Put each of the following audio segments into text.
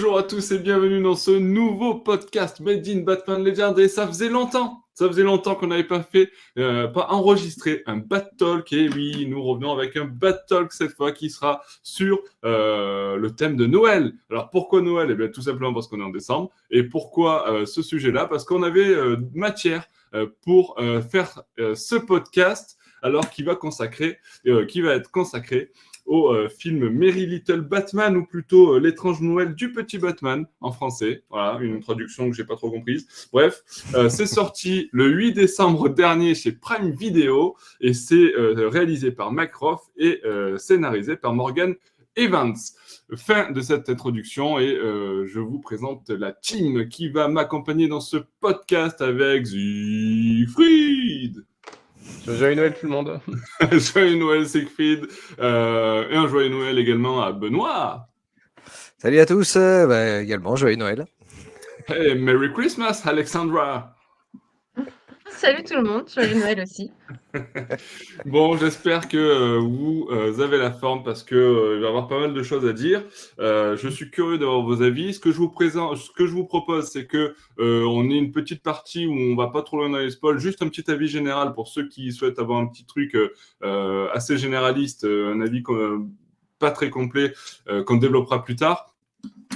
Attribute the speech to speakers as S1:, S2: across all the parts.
S1: Bonjour à tous et bienvenue dans ce nouveau podcast Made in Batman Legends. Et ça faisait longtemps qu'on n'avait pas enregistré un Bat Talk. Et oui, nous revenons avec un Bat Talk cette fois qui sera sur le thème de Noël. Alors pourquoi Noël? Eh bien tout simplement parce qu'on est en décembre. Et pourquoi ce sujet-là? Parce qu'on avait matière pour faire ce podcast, alors qui va être consacré au film Merry Little Batman, ou plutôt L'étrange Noël du petit Batman en français. Voilà, une traduction que j'ai pas trop comprise. Bref, c'est sorti le 8 décembre dernier chez Prime Video et c'est réalisé par Macroft et scénarisé par Morgan Evans. Fin de cette introduction et je vous présente la team qui va m'accompagner dans ce podcast avec Siegfried.
S2: Joyeux Noël tout le monde.
S1: Joyeux Noël Siegfried, et un joyeux Noël également à Benoît.
S3: Salut à tous, également joyeux Noël.
S1: Hey, Merry Christmas Alexandra.
S4: Salut tout le monde, joyeux Noël aussi.
S1: Bon, j'espère que vous avez la forme parce que il va y avoir pas mal de choses à dire. Je suis curieux d'avoir vos avis. Ce que je vous propose, c'est que on ait une petite partie où on va pas trop loin dans les spoils, juste un petit avis général pour ceux qui souhaitent avoir un petit truc assez généraliste, un avis pas très complet qu'on développera plus tard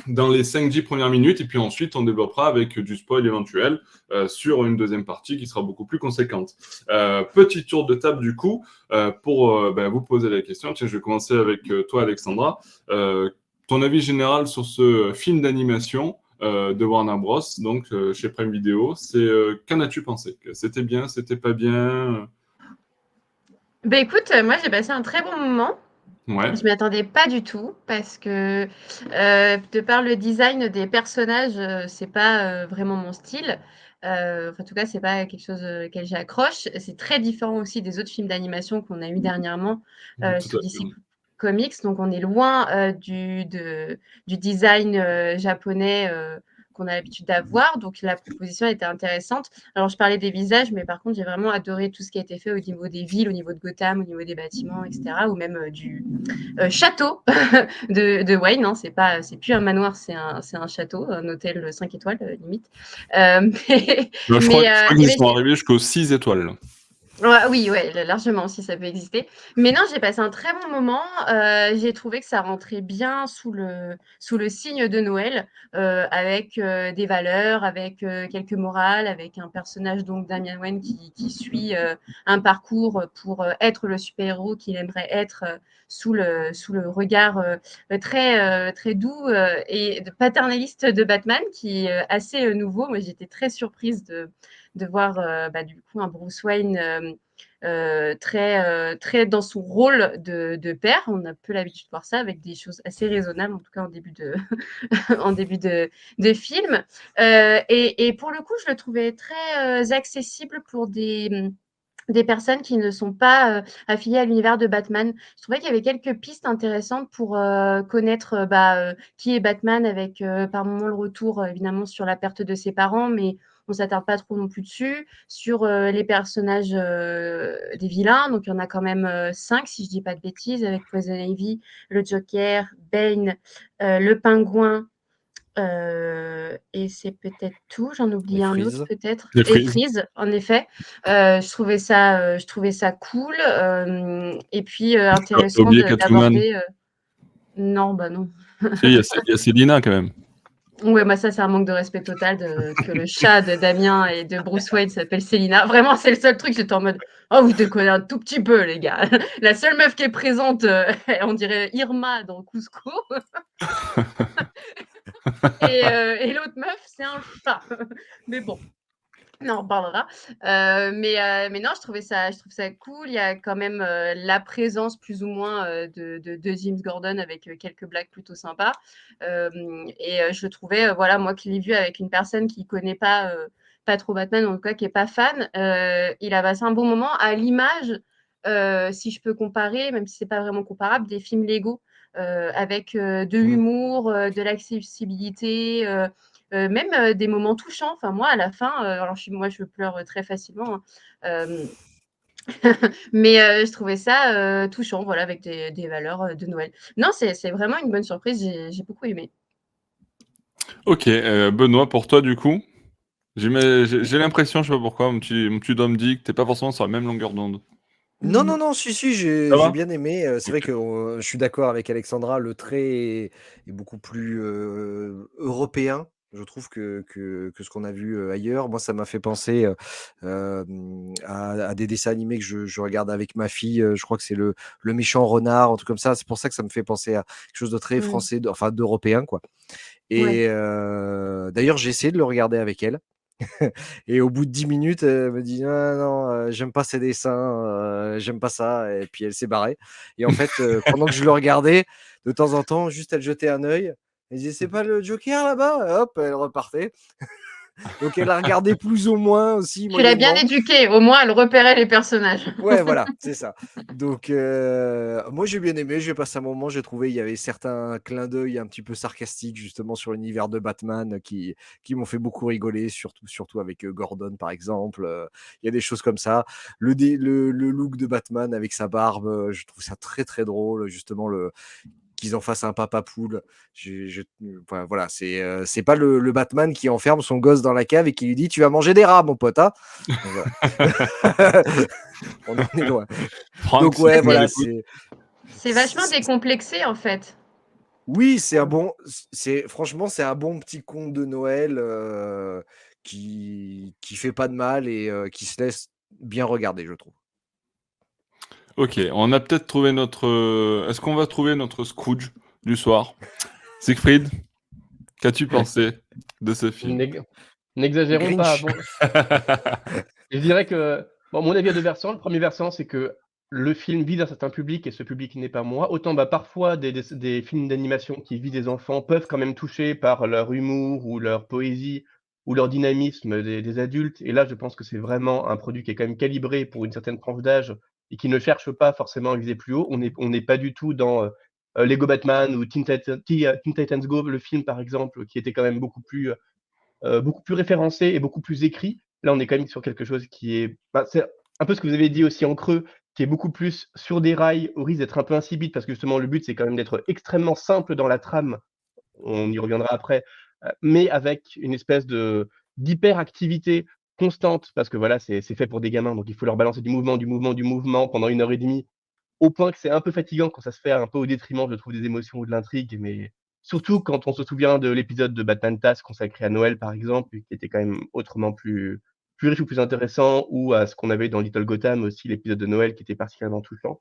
S1: dans les 5-10 premières minutes, et puis ensuite on développera avec du spoil éventuel sur une deuxième partie qui sera beaucoup plus conséquente. Petit tour de table du coup, pour vous poser la question. Tiens, je vais commencer avec toi Alexandra. Ton avis général sur ce film d'animation de Warner Bros, donc chez Prime Video, c'est qu'en as-tu pensé? C'était bien, c'était pas bien?
S4: Écoute, moi j'ai passé un très bon moment.
S1: Ouais.
S4: Je m'y attendais pas du tout parce que de par le design des personnages, c'est pas vraiment mon style. En tout cas, c'est pas quelque chose auquel j'accroche. C'est très différent aussi des autres films d'animation qu'on a eu dernièrement sous DC Comics. Donc on est loin du design japonais qu'on a l'habitude d'avoir. Donc la proposition était intéressante. Alors je parlais des visages, mais par contre j'ai vraiment adoré tout ce qui a été fait au niveau des villes, au niveau de Gotham, au niveau des bâtiments, etc. Ou même du château de Wayne. Hein. C'est plus un manoir, c'est un château, un hôtel 5 étoiles limite.
S1: Je crois qu'ils sont arrivés jusqu'aux 6 étoiles.
S4: Oui, largement aussi, ça peut exister. Mais non, j'ai passé un très bon moment. J'ai trouvé que ça rentrait bien sous le signe de Noël, avec des valeurs, avec quelques morales, avec un personnage, donc Damian Wayne, qui suit un parcours pour être le super-héros qu'il aimerait être, sous le regard très, très doux et paternaliste de Batman, qui est assez nouveau. Moi, j'étais très surprise de voir du coup un Bruce Wayne très dans son rôle de père. On a peu l'habitude de voir ça, avec des choses assez raisonnables, en tout cas en début de film. Et pour le coup, je le trouvais très accessible pour des personnes qui ne sont pas affiliées à l'univers de Batman. Je trouvais qu'il y avait quelques pistes intéressantes pour connaître qui est Batman, avec par moments le retour évidemment sur la perte de ses parents, mais on ne s'attarde pas trop non plus dessus. Sur les personnages des vilains, donc il y en a quand même 5, si je ne dis pas de bêtises, avec Poison Ivy, le Joker, Bane, le Pingouin, et c'est peut-être tout. J'en oublie un autre peut-être. Et Freeze, en effet. Je trouvais ça cool. Et puis intéressant d'aborder. Non, non.
S1: Il y a Célina quand même.
S4: Ouais, ça c'est un manque de respect total que le chat de Damien et de Bruce Wayne s'appelle Célina. Vraiment, c'est le seul truc, j'étais en mode oh, vous déconnez un tout petit peu, les gars. La seule meuf qui est présente, on dirait Irma dans Cusco. Et l'autre meuf, c'est un chat. Mais bon, on en reparlera. Mais non, je trouve ça cool. Il y a quand même la présence plus ou moins de James Gordon, avec quelques blagues plutôt sympas. Et je trouvais, moi qui l'ai vu avec une personne qui ne connaît pas trop Batman, en tout cas qui n'est pas fan, il a passé un bon moment, à l'image, si je peux comparer, même si ce n'est pas vraiment comparable, des films Lego, avec de l'humour, de l'accessibilité, même des moments touchants. Enfin, moi, à la fin, alors je pleure très facilement, hein, mais je trouvais ça touchant, voilà, avec des valeurs de Noël. Non, c'est vraiment une bonne surprise. J'ai beaucoup aimé.
S1: Ok, Benoît, pour toi, du coup, j'ai l'impression, je sais pas pourquoi, mon petit Dom dit que t'es pas forcément sur la même longueur d'onde.
S3: Non, non, non, si,
S1: Ça
S3: j'ai
S1: va?
S3: bien aimé. C'est vrai
S1: Ok.
S3: que je suis d'accord avec Alexandra, le trait est beaucoup plus européen, je trouve, que ce qu'on a vu ailleurs. Moi, ça m'a fait penser à des dessins animés que je regarde avec ma fille. Je crois que c'est le méchant renard, un truc comme ça. C'est pour ça que ça me fait penser à quelque chose de très
S4: Mmh.
S3: français, enfin d'européen, quoi.
S4: Ouais.
S3: Et d'ailleurs, j'ai essayé de le regarder avec elle. Et au bout de 10 minutes, elle me dit: «Ah non, j'aime pas ces dessins, j'aime pas ça» et puis elle s'est barrée et en fait, pendant que je le regardais, de temps en temps, juste elle jetait un œil, elle disait: «C'est pas le Joker là-bas?» Et hop, elle repartait. Donc elle a regardé plus ou moins aussi,
S4: Tu l'as bien
S3: moyennement.
S4: éduquée, au moins elle repérait les personnages.
S3: Ouais, voilà, c'est ça. Donc moi j'ai bien aimé, j'ai passé un moment, j'ai trouvé il y avait certains clins d'œil un petit peu sarcastiques justement sur l'univers de Batman qui m'ont fait beaucoup rigoler, surtout avec, Gordon par exemple, il y a des choses comme ça. Le look de Batman avec sa barbe, je trouve ça très, très drôle justement qu'ils en fassent un papa poule. Enfin, voilà, c'est pas le Batman qui enferme son gosse dans la cave et qui lui dit: «Tu vas manger des rats mon pote, hein». Donc voilà. On en est loin.
S1: Franck,
S3: Donc
S1: si
S3: ouais,
S1: tu es à
S3: voilà,
S1: l'écoute.
S4: C'est vachement décomplexé, en fait.
S3: oui, c'est un bon franchement, c'est un bon petit conte de Noël, qui fait pas de mal et qui se laisse bien regarder, je trouve.
S1: Ok, on a peut-être trouvé notre. Est-ce qu'on va trouver notre Scrooge du soir? Siegfried, qu'as-tu pensé de ce film?
S2: N'ex N'exagérons pas.
S3: Grinch.
S2: Bon, je dirais que, bon, mon avis a 2 versants. Le premier versant, c'est que le film vise un certain public et ce public n'est pas moi. Autant, bah, parfois des films d'animation qui visent des enfants peuvent quand même toucher par leur humour ou leur poésie ou leur dynamisme des adultes et là, je pense que c'est vraiment un produit qui est quand même calibré pour une certaine tranche d'âge et qui ne cherche pas forcément à viser plus haut. On n'est pas du tout dans, Lego Batman ou Teen Titans Go, le film par exemple, qui était quand même beaucoup plus référencé et beaucoup plus écrit. Là, on est quand même sur quelque chose qui est, bah, c'est un peu ce que vous avez dit aussi en creux, qui est beaucoup plus sur des rails, au risque d'être un peu insipide parce que justement le but, c'est quand même d'être extrêmement simple dans la trame, on y reviendra après, mais avec une espèce d'hyperactivité constante parce que voilà, c'est fait pour des gamins, donc il faut leur balancer du mouvement, du mouvement, du mouvement pendant 1 heure et demie au point que c'est un peu fatigant quand ça se fait un peu au détriment, je trouve, des émotions ou de l'intrigue, mais surtout quand on se souvient de l'épisode de Batman TAS consacré à Noël, par exemple, qui était quand même autrement plus riche ou plus intéressant, ou à ce qu'on avait dans Little Gotham aussi, l'épisode de Noël qui était particulièrement touchant.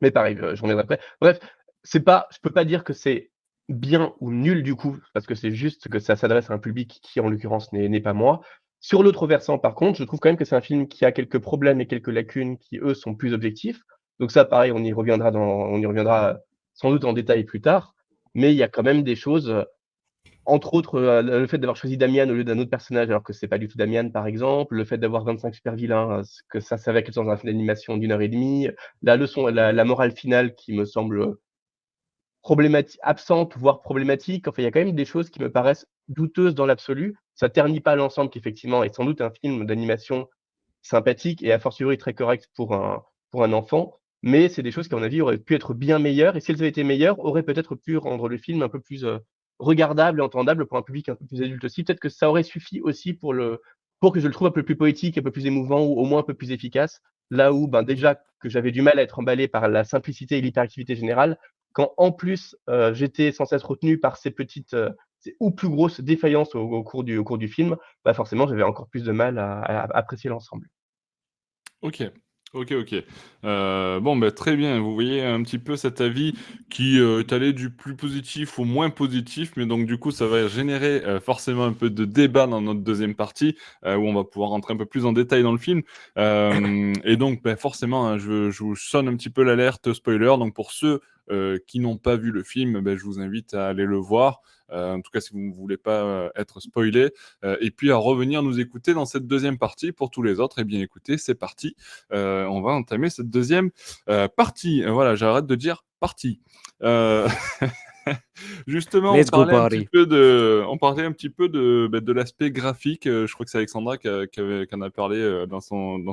S2: Mais pareil, je reviendrai après. Bref, c'est pas je peux pas dire que c'est bien ou nul du coup, parce que c'est juste que ça s'adresse à un public qui, en l'occurrence, n'est pas moi. Sur l'autre versant, par contre, je trouve quand même que c'est un film qui a quelques problèmes et quelques lacunes qui, eux, sont plus objectifs. Donc ça, pareil, on y reviendra sans doute en détail plus tard. Mais il y a quand même des choses, entre autres, le fait d'avoir choisi Damian au lieu d'un autre personnage, alors que c'est pas du tout Damian, par exemple. Le fait d'avoir 25 super vilains, ce que ça s'avère être dans un film d'animation d'1 heure et demie. La morale finale qui me semble, absente, voire problématique. Enfin, il y a quand même des choses qui me paraissent douteuses dans l'absolu. Ça ternit pas l'ensemble qui effectivement est sans doute un film d'animation sympathique et a fortiori très correct pour un enfant, mais c'est des choses qui, à mon avis, auraient pu être bien meilleures et si elles avaient été meilleures, auraient peut-être pu rendre le film un peu plus, regardable et entendable pour un public un peu plus adulte aussi. Peut-être que ça aurait suffi aussi pour que je le trouve un peu plus poétique, un peu plus émouvant ou au moins un peu plus efficace. Là où, ben, déjà que j'avais du mal à être emballé par la simplicité et l'hyperactivité générale, quand en plus, j'étais censé être retenu par ces ou plus grosses défaillances au cours du film, bah, forcément j'avais encore plus de mal à apprécier l'ensemble.
S1: Ok, ok. Bon, bah, très bien. Vous voyez un petit peu cet avis qui est allé du plus positif au moins positif, mais donc du coup, ça va générer forcément un peu de débat dans notre deuxième partie, où on va pouvoir rentrer un peu plus en détail dans le film. Et donc, bah, forcément, hein, je vous sonne un petit peu l'alerte spoiler. Donc, pour ceux qui n'ont pas vu le film, bah, je vous invite à aller le voir. En tout cas, si vous ne voulez pas être spoilé. Et puis à revenir nous écouter dans cette deuxième partie. Pour tous les autres, eh bien écoutez, c'est parti. On va entamer cette deuxième partie. Voilà, j'arrête de dire partie. Euh, Justement,
S3: Let's go Paris.
S1: on parlait un petit peu de l'aspect graphique. Je crois que c'est Alexandra qui en a parlé dans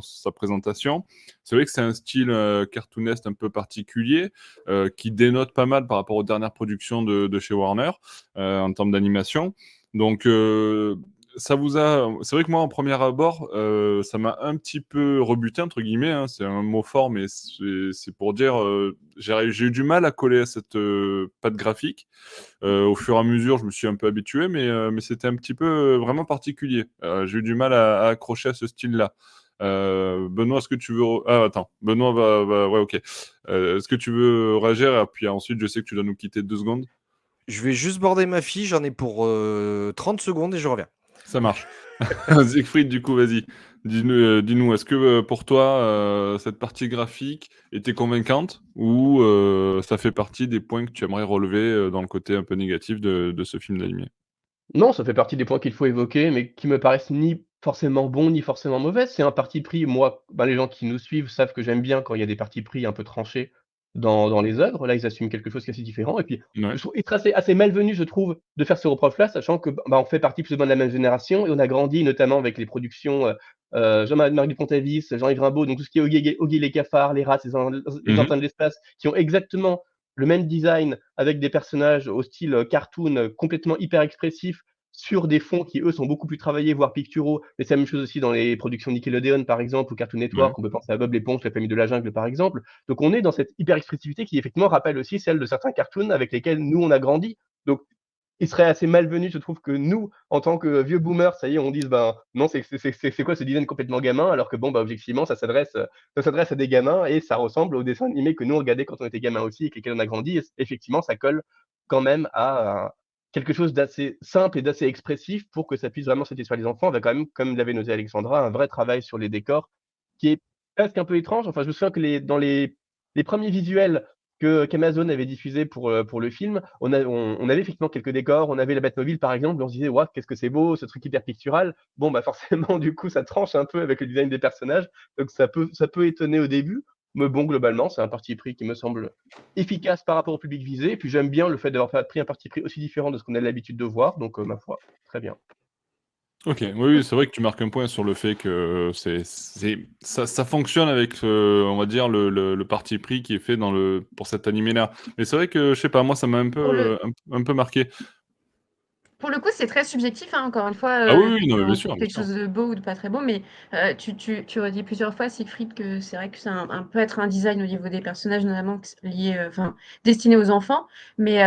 S1: sa présentation. C'est vrai que c'est un style cartooneste un peu particulier qui dénote pas mal par rapport aux dernières productions de chez Warner en termes d'animation. Donc, c'est vrai que moi, en premier abord, ça m'a un petit peu rebuté, entre guillemets, hein. C'est un mot fort, mais c'est pour dire, j'ai eu du mal à coller à cette patte graphique. Au fur et à mesure, je me suis un peu habitué, mais c'était un petit peu vraiment particulier. J'ai eu du mal à accrocher à ce style-là. Benoît, est-ce que tu veux... Ah, attends. Benoît Ouais, ok. Est-ce que tu veux réagir? Et puis ensuite, je sais que tu dois nous quitter 2 secondes.
S3: Je vais juste border ma fille, j'en ai pour 30 secondes et je reviens.
S1: Ça marche. Siegfried, du coup, vas-y. Dis-nous, est-ce que pour toi, cette partie graphique était convaincante ou ça fait partie des points que tu aimerais relever dans le côté un peu négatif de ce film d'animé?
S2: Non, ça fait partie des points qu'il faut évoquer, mais qui me paraissent ni forcément bons, ni forcément mauvais. C'est un parti pris, moi, les gens qui nous suivent savent que j'aime bien quand il y a des partis pris un peu tranchés dans les œuvres. Là, ils assument quelque chose qui est assez différent et puis
S1: Ouais.
S2: je trouve être assez malvenu, je trouve, de faire ce reproche-là, sachant que, on fait partie plus ou moins de la même génération et on a grandi notamment avec les productions, Jean-Marie Pontavis, Jean-Yves Rimbaud, donc tout ce qui est Oggy et les cafards, les rats, les
S1: Mmh.
S2: Antennes de l'espace, qui ont exactement le même design avec des personnages au style, cartoon, complètement hyper expressif, sur des fonds qui, eux, sont beaucoup plus travaillés, voire picturaux. Mais c'est la même chose aussi dans les productions Nickelodeon, par exemple, ou Cartoon
S1: Ouais.
S2: Network. On peut penser à Bob l'éponge, La famille de la jungle, par exemple. Donc on est dans cette hyper expressivité qui, effectivement, rappelle aussi celle de certains cartoons avec lesquels nous, on a grandi. Donc il serait assez malvenu, je trouve, que nous, en tant que vieux boomers, ça y est, on dise: «Ben, non, c'est quoi ce design complètement gamin?» alors que bon, objectivement, ça s'adresse à des gamins et ça ressemble aux dessins animés que nous, on regardait quand on était gamin aussi et avec lesquels on a grandi et effectivement, ça colle quand même à quelque chose d'assez simple et d'assez expressif pour que ça puisse vraiment satisfaire les enfants, avec quand même, comme l'avait noté Alexandra, un vrai travail sur les décors qui est presque un peu étrange. Enfin, je me souviens que dans les premiers visuels qu'Amazon avait diffusés pour le film, on avait effectivement quelques décors, on avait la Batmobile par exemple, et on se disait: «Waouh, qu'est-ce que c'est beau, ce truc hyper pictural». Bon, forcément du coup ça tranche un peu avec le design des personnages, donc ça peut étonner au début, mais bon globalement c'est un parti pris qui me semble efficace par rapport au public visé et puis j'aime bien le fait d'avoir pris un parti pris aussi différent de ce qu'on a l'habitude de voir, donc ma foi, très bien.
S1: OK, oui, c'est vrai que tu marques un point sur le fait que ça fonctionne avec, on va dire le parti pris qui est fait pour cet animé-là. Mais c'est vrai que, je sais pas, moi ça m'a un peu,
S4: Pour le
S1: un peu marqué.
S4: Pour le coup, c'est très subjectif, hein, encore une fois,
S1: Ah oui, oui, non, mais bien
S4: qu'on
S1: sûr,
S4: trouve
S1: bien
S4: quelque
S1: sûr.
S4: chose de beau ou de pas très beau, mais tu redis plusieurs fois, Siegfried, que c'est vrai que c'est un peut être un design au niveau des personnages, notamment lié, enfin, destiné aux enfants. Mais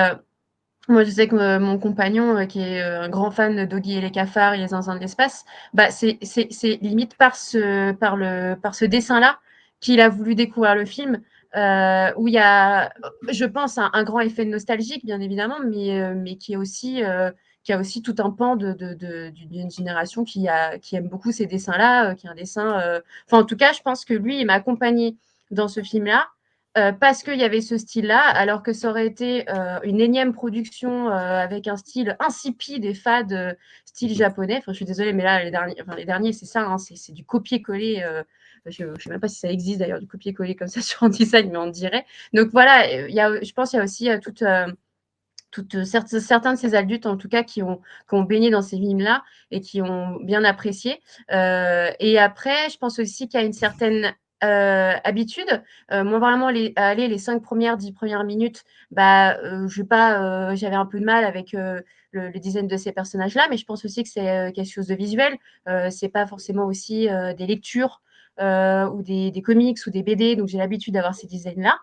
S4: moi, je sais que mon compagnon, qui est un grand fan d'Oggy et les cafards et les zinzins de l'espace, c'est limite par ce dessin-là qu'il a voulu découvrir le film, où il y a, je pense, un grand effet nostalgique, bien évidemment, mais qui a aussi tout un pan d'une génération qui aime beaucoup ces dessins-là, qui est un dessin. Enfin, en tout cas, je pense que lui, il m'a accompagné dans ce film-là parce qu'il y avait ce style-là, alors que ça aurait été une énième production avec un style insipide et fade, style japonais. Enfin, je suis désolée, mais là, les derniers c'est ça, hein, c'est du copier-coller. Je ne sais même pas si ça existe d'ailleurs, du copier-coller comme ça sur un design, mais on dirait. Donc voilà, je pense qu'il y a aussi certains de ces adultes, en tout cas, qui ont baigné dans ces films-là et qui ont bien apprécié. Et après, je pense aussi qu'il y a une certaine habitude. Moi, vraiment, les 5 premières, 10 premières minutes, j'avais un peu de mal avec le design de ces personnages-là, mais je pense aussi que c'est quelque chose de visuel. C'est pas forcément aussi des lectures ou des comics ou des BD, donc j'ai l'habitude d'avoir ces designs-là.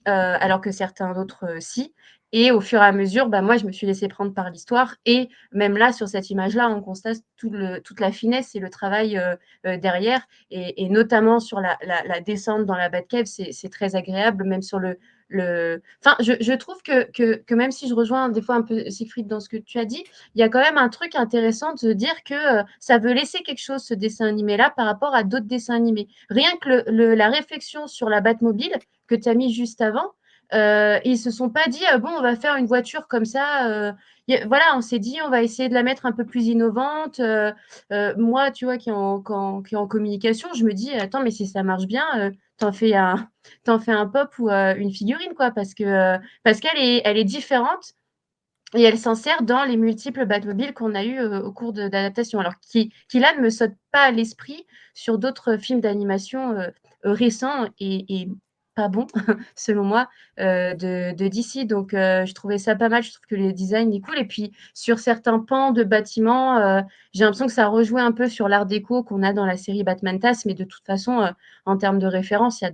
S4: Alors que certains d'autres, si. Et au fur et à mesure, moi, je me suis laissée prendre par l'histoire et même là, sur cette image-là, on constate toute la finesse et le travail, derrière et notamment sur la descente dans la Batcave, c'est très agréable, même sur enfin, je trouve que même si je rejoins des fois un peu Siegfried dans ce que tu as dit, il y a quand même un truc intéressant de dire que, ça veut laisser quelque chose, ce dessin animé-là, par rapport à d'autres dessins animés. Rien que la réflexion sur la Batmobile, que tu as mis juste avant, Ils se sont pas dit bon, on va faire une voiture comme ça. Voilà, on s'est dit on va essayer de la mettre un peu plus innovante. Moi, tu vois, qui est en communication, je me dis attends, mais si ça marche bien, t'en fais un pop ou une figurine, quoi, parce qu'elle est différente et elle s'insère dans les multiples Batmobiles qu'on a eu au cours d'adaptation. Alors qui là ne me saute pas à l'esprit sur d'autres films d'animation récents et pas bons selon moi de DC. Donc je trouvais ça pas mal. Je trouve que le design est cool. Et puis sur certains pans de bâtiments, j'ai l'impression que ça rejoint un peu sur l'art déco qu'on a dans la série Batman TAS. Mais de toute façon, en termes de référence, il y a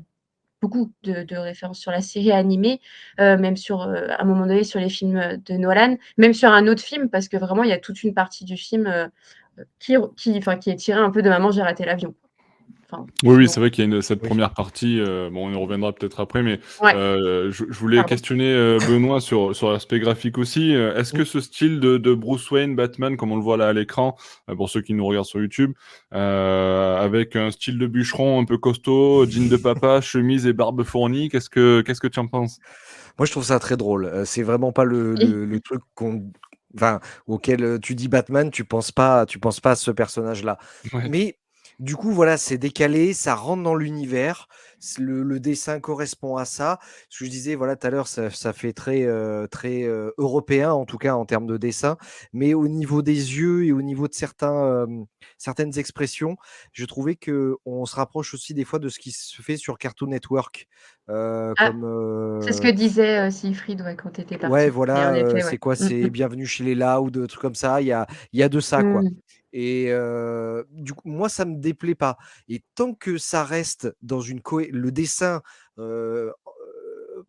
S4: beaucoup de références sur la série animée, même à un moment donné sur les films de Nolan, même sur un autre film, parce que vraiment, il y a toute une partie du film qui est tirée un peu de Maman, j'ai raté l'avion. Enfin,
S1: Oui, c'est vrai qu'il y a cette
S3: Oui.
S1: première partie, bon, on y reviendra peut-être après, mais
S4: Ouais.
S1: je voulais
S4: Pardon.
S1: questionner Benoît sur l'aspect graphique aussi. Est-ce que ce style de Bruce Wayne, Batman, comme on le voit là à l'écran, pour ceux qui nous regardent sur YouTube, avec un style de bûcheron un peu costaud, jean de papa, chemise et barbe fournie, qu'est-ce que tu en penses?
S3: Moi, je trouve ça très drôle. C'est vraiment pas le truc auquel tu dis Batman, tu penses pas à ce personnage-là.
S1: Ouais.
S3: Mais du coup, voilà, c'est décalé, ça rentre dans l'univers. Le dessin correspond à ça. Ce que je disais, voilà, tout à l'heure, ça fait très européen, en tout cas en termes de dessin. Mais au niveau des yeux et au niveau de certaines expressions, je trouvais que on se rapproche aussi des fois de ce qui se fait sur Cartoon Network,
S4: Ah,
S3: comme
S4: c'est ce que disait Siegfried, ouais, quand tu étais
S3: ouais,
S4: parti. Et en
S3: voilà,
S4: effet,
S3: c'est
S4: ouais.
S3: quoi? C'est Bienvenue chez les Loud, trucs comme ça. Il y a de ça, quoi. Et du coup, moi, ça me déplaît pas. Et tant que ça reste dans le dessin,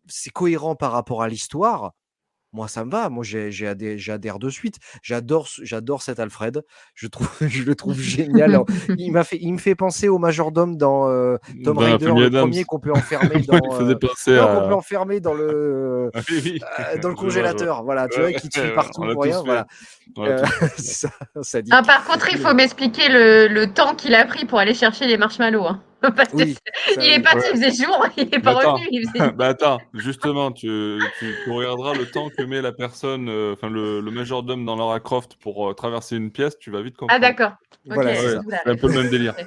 S3: c'est cohérent par rapport à l'histoire, moi, ça me va. Moi, j'adhère de suite. J'adore cet Alfred. Je le trouve génial. Alors, il me fait penser au majordome dans Tomb
S1: Dans la
S3: Raider,
S1: famille
S3: le
S1: Addams.
S3: premier qu'on peut enfermer
S1: Moi, il
S3: dans
S1: faisait penser
S3: non, qu'on peut
S1: à
S3: enfermer
S1: ah oui, oui,
S3: dans le
S1: je vois, je vois.
S3: congélateur. Voilà, tu
S1: Ouais,
S3: vois, qui te suit
S1: ouais,
S3: partout
S1: on l'a
S3: pour
S1: tous
S3: rien.
S1: fait.
S3: Voilà.
S1: On l'a tous fait.
S3: Ça,
S4: Ah,
S3: sadique.
S4: par contre, il faut m'expliquer le temps qu'il a pris pour aller chercher les marshmallows, hein. Parce que
S3: Oui, ça
S4: il est
S3: oui.
S4: parti,
S1: Ouais.
S4: il faisait jour, il est
S1: Bah
S4: pas
S1: attends,
S4: revenu, il faisait nuit.
S1: bah attends, justement, tu regarderas le temps que met la personne, enfin le majordome dans Lara Croft pour traverser une pièce, tu vas vite
S4: Ah
S1: comprendre.
S4: d'accord. OK,
S3: Voilà, c'est
S1: Ouais,
S3: ça.
S4: d'où la
S1: c'est un peu
S4: ref.
S1: le même délire.
S4: OK,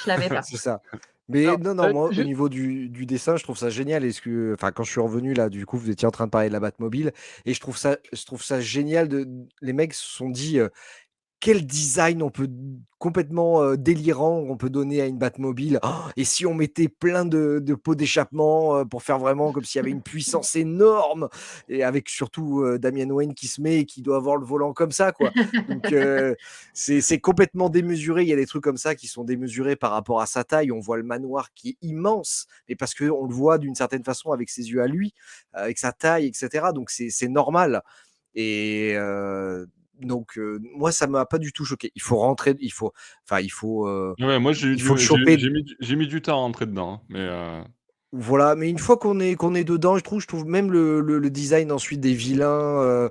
S4: je l'avais pas.
S3: C'est ça. Mais
S2: Alors,
S3: non, non, moi, au
S2: ju
S3: niveau du dessin, je trouve ça génial. Quand je suis revenu là, du coup, vous étiez en train de parler de la Batmobile, et je trouve ça génial. Les mecs se sont dit, quel design on peut complètement délirant on peut donner à une Batmobile. Oh, et si on mettait plein de pots d'échappement pour faire vraiment comme s'il y avait une puissance énorme, et avec surtout Damian Wayne qui se met et qui doit avoir le volant comme ça, quoi. Donc c'est complètement démesuré. Il y a des trucs comme ça qui sont démesurés par rapport à sa taille. On voit le manoir qui est immense, mais parce qu'on le voit d'une certaine façon avec ses yeux à lui, avec sa taille, etc. Donc c'est normal. Et donc moi, ça m'a pas du tout choqué. Il faut rentrer,
S1: Ouais, moi j'ai eu
S3: il faut le
S1: du
S3: choper.
S1: j'ai mis du temps à rentrer dedans, hein, mais
S3: Voilà, mais une fois qu'on est dedans, je trouve même le design ensuite des vilains,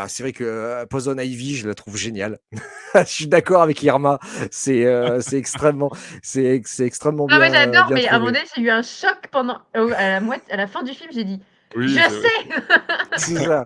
S3: c'est vrai que Poison Ivy, je la trouve géniale. Je suis d'accord avec Irma, c'est extrêmement
S4: Ah ouais, j'adore,
S3: bien
S4: mais à un moment
S3: trouvé.
S4: donné, j'ai eu un choc à la fin du film, j'ai dit: «Je
S1: oui, c'est vrai.
S4: sais!»
S3: C'est ça,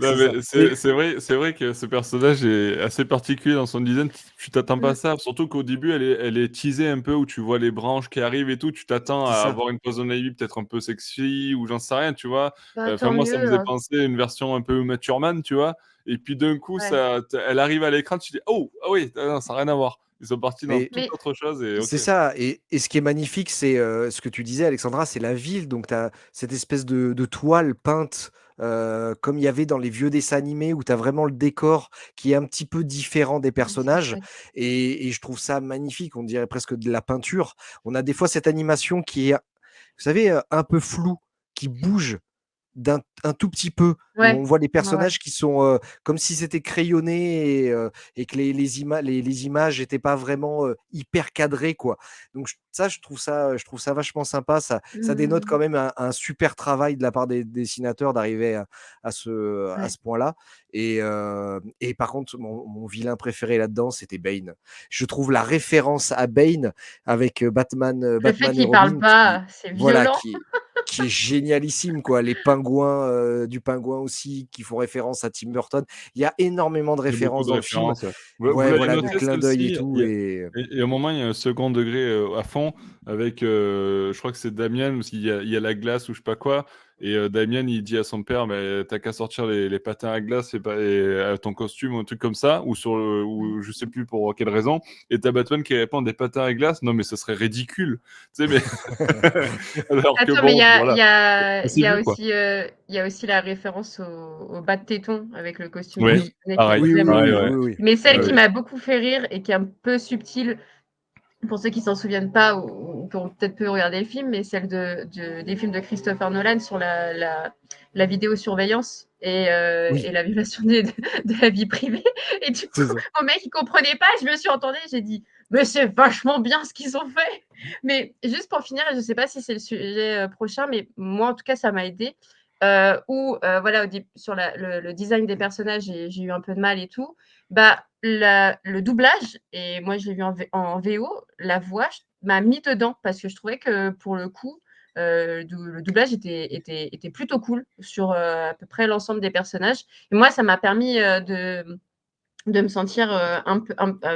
S1: Non,
S3: c'est ça.
S1: mais
S3: Mais
S1: c'est vrai que ce personnage est assez particulier dans son design. Tu t'attends pas à
S4: Mmh,
S1: ça, surtout qu'au début, elle est teasée un peu, où tu vois les branches qui arrivent et tout. Tu t'attends
S3: c'est
S1: à
S3: ça.
S1: avoir une Poison Ivy peut-être un peu sexy ou j'en sais rien, tu vois?
S4: bah,
S1: Enfin,
S4: tant
S1: moi, ça me
S4: mieux,
S1: faisait
S4: hein.
S1: penser à une version un peu Mature Man, tu vois? Et puis d'un coup,
S4: Ouais.
S1: elle arrive à l'écran, tu dis: «Oh! Ah oui, ah non, ça a rien à voir». Ils sont partis dans
S3: Mais
S1: toute
S4: Mais
S1: autre chose et OK.
S3: c'est ça, et ce qui est magnifique, c'est ce que tu disais, Alexandra, c'est la ville. Donc, tu as cette espèce de toile peinte comme il y avait dans les vieux dessins animés, où tu as vraiment le décor qui est un petit peu différent des
S4: ah, c'est
S3: personnages.
S4: chouette.
S3: Et je trouve ça magnifique. On dirait presque de la peinture. On a des fois cette animation qui est, vous savez, un peu floue, qui bouge un tout petit peu, où on
S4: Ouais,
S3: voit les
S4: ouais, ouais.
S3: personnages qui sont comme si c'était crayonné, et que les images n'étaient pas vraiment hyper cadrées, quoi. Donc je trouve ça vachement sympa. Ça dénote quand
S4: Mmh,
S3: même un super travail de la part des dessinateurs d'arriver à
S4: ouais.
S3: ce point-là. Et par contre, mon vilain préféré là-dedans, c'était Bane. Je trouve la référence à Bane avec
S4: Le fait
S3: Batman et
S4: qu'il parle
S3: Robin
S4: pas, c'est
S3: voilà,
S4: violent.
S3: qui est génialissime, quoi. Les pingouins, du pingouin aussi, qui font référence à Tim Burton. Il y a énormément de
S1: Il y a beaucoup
S3: références
S1: de
S3: dans le film.
S1: références, ouais. Vous
S3: Ouais,
S1: l'avez
S3: voilà, de
S1: noté
S3: clins d'œil et
S1: celle-ci,
S3: tout.
S1: et à un moment, il y a un second degré à fond avec, je crois que c'est Damien, parce qu'il y a la glace ou je sais pas quoi, et Damien, il dit à son père, mais t'as qu'à sortir les patins à glace et ton costume ou un truc comme ça, ou je sais plus pour quelle raison, et t'as Batman qui répond des patins à glace, non mais ce serait ridicule, tu sais, mais alors que
S4: Attends, mais
S1: bon, voilà, c'est
S4: il y a
S1: vu quoi.
S4: il y a aussi la référence au bas de téton avec le costume de
S1: Ouais,
S3: Oui,
S4: Disney qui est
S1: pareil,
S3: oui, oui,
S4: vraiment
S1: pareil,
S3: oui,
S1: ouais,
S3: oui, oui.
S4: mais celle qui
S1: ouais.
S4: m'a beaucoup fait rire et qui est un peu subtile, pour ceux qui s'en souviennent pas ou qui ont peut-être peu regardé le film, mais celle des films de Christopher Nolan sur la vidéosurveillance et
S3: Oui,
S4: la violation de la vie privée. Et du
S3: c'est
S4: coup,
S3: ça.
S4: mon mec, il comprenait pas, je me suis entendue, j'ai dit, mais c'est vachement bien ce qu'ils ont fait. Mais juste pour finir, je sais pas si c'est le sujet prochain, mais moi, en tout cas, ça m'a aidé. Voilà, sur le design des personnages, j'ai eu un peu de mal et tout. Bah, le doublage, et moi je l'ai vu en VO, la voix m'a mis dedans parce que je trouvais que pour le coup, le doublage était plutôt cool sur à peu près l'ensemble des personnages. Et moi, ça m'a permis de me sentir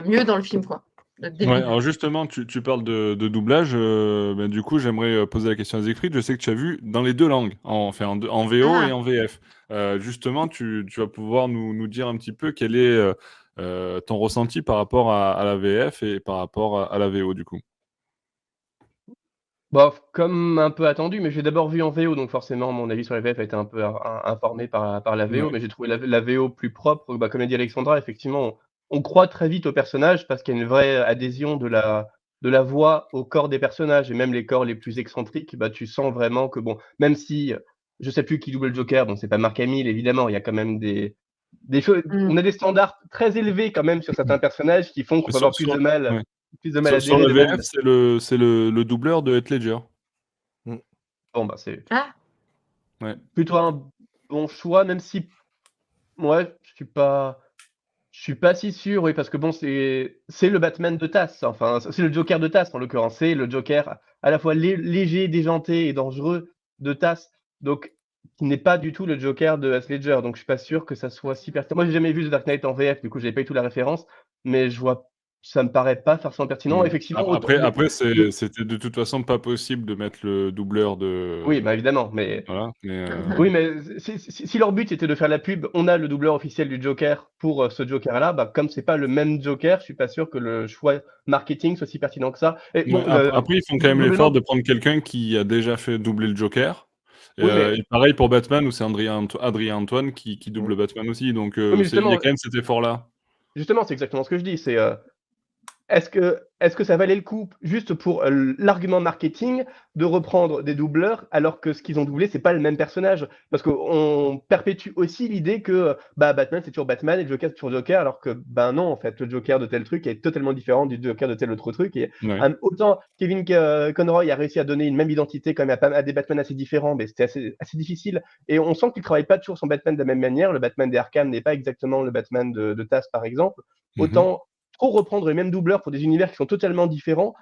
S4: mieux dans le film, quoi, dès le
S1: Ouais,
S4: début.
S1: alors justement, tu parles de doublage. Ben, du coup, j'aimerais poser la question à Siegfried. Je sais que tu as vu dans les deux langues, en VO et
S4: Ah,
S1: en VF. Justement, tu vas pouvoir nous dire un petit peu quel est ton ressenti par rapport à la VF et par rapport à la VO, du coup.
S2: Bof, comme un peu attendu, mais j'ai d'abord vu en VO, donc forcément mon avis sur la VF a été un peu informé par la VO,
S1: Ouais.
S2: mais j'ai trouvé la VO plus propre. Bah, comme l'a dit Alexandra, effectivement, on croit très vite au personnage parce qu'il y a une vraie adhésion de la voix au corps des personnages et même les corps les plus excentriques, bah, tu sens vraiment que bon, même si je sais plus qui double le Joker, bon, c'est pas Mark Hamill évidemment, il y a quand même des choses, on a des standards très élevés quand même sur certains personnages qui font qu'on
S1: Mais
S2: peut avoir
S1: ouais.
S2: plus de mal à
S1: Sur
S2: adhérer
S1: la
S2: de même.
S1: VF, c'est le doubleur de Heath Ledger.
S3: Mm.
S2: Bon, bah, c'est
S4: ah,
S1: Ouais.
S2: plutôt un bon choix, même si ouais, je suis pas si sûr, oui, parce que bon, c'est le Batman de Tass, enfin, c'est le Joker de Tass en l'occurrence, c'est le Joker à la fois léger, déjanté et dangereux de Tass, donc qui n'est pas du tout le Joker de Heath Ledger, donc je suis pas sûr que ça soit si pertinent. Moi, j'ai jamais vu The Dark Knight en VF, du coup, j'avais pas eu tout la référence, mais ça me paraît pas forcément pertinent.
S1: Ouais.
S2: Effectivement,
S1: Après,
S2: le-
S1: c'était de toute façon pas possible de mettre le doubleur
S2: oui,
S1: de.
S2: bah évidemment, mais
S1: Voilà. Mais,
S2: oui, mais si leur but était de faire la pub, on a le doubleur officiel du Joker pour ce Joker-là, bah, comme c'est pas le même Joker, je suis pas sûr que le choix marketing soit si pertinent que ça. Et
S1: ouais,
S2: bon,
S1: après, ils font quand même l'effort
S2: doublement,
S1: de prendre quelqu'un qui a déjà fait doubler le Joker.
S2: oui, mais,
S1: Et pareil pour Batman, où c'est Adrien Antoine qui
S3: Mm.
S1: double Batman aussi. Donc,
S2: oui, mais
S1: il y a quand même cet effort-là.
S2: justement, c'est exactement ce que je dis. C'est est-ce que ça valait le coup, juste pour l'argument marketing, de reprendre des doubleurs alors que ce qu'ils ont doublé, c'est pas le même personnage? Parce qu'on perpétue aussi l'idée que bah, Batman, c'est toujours Batman et le Joker, c'est toujours Joker, alors que ben non, en fait, le Joker de tel truc est totalement différent du Joker de tel autre truc. Et
S1: Ouais.
S2: autant Kevin Conroy a réussi à donner une même identité quand même à des Batman assez différents, mais c'était assez difficile. Et on sent qu'il travaille pas toujours son Batman de la même manière. Le Batman des Arkham n'est pas exactement le Batman de Tass, par exemple.
S1: Mhm.
S2: Autant trop reprendre les mêmes doubleurs pour des univers qui sont totalement différents,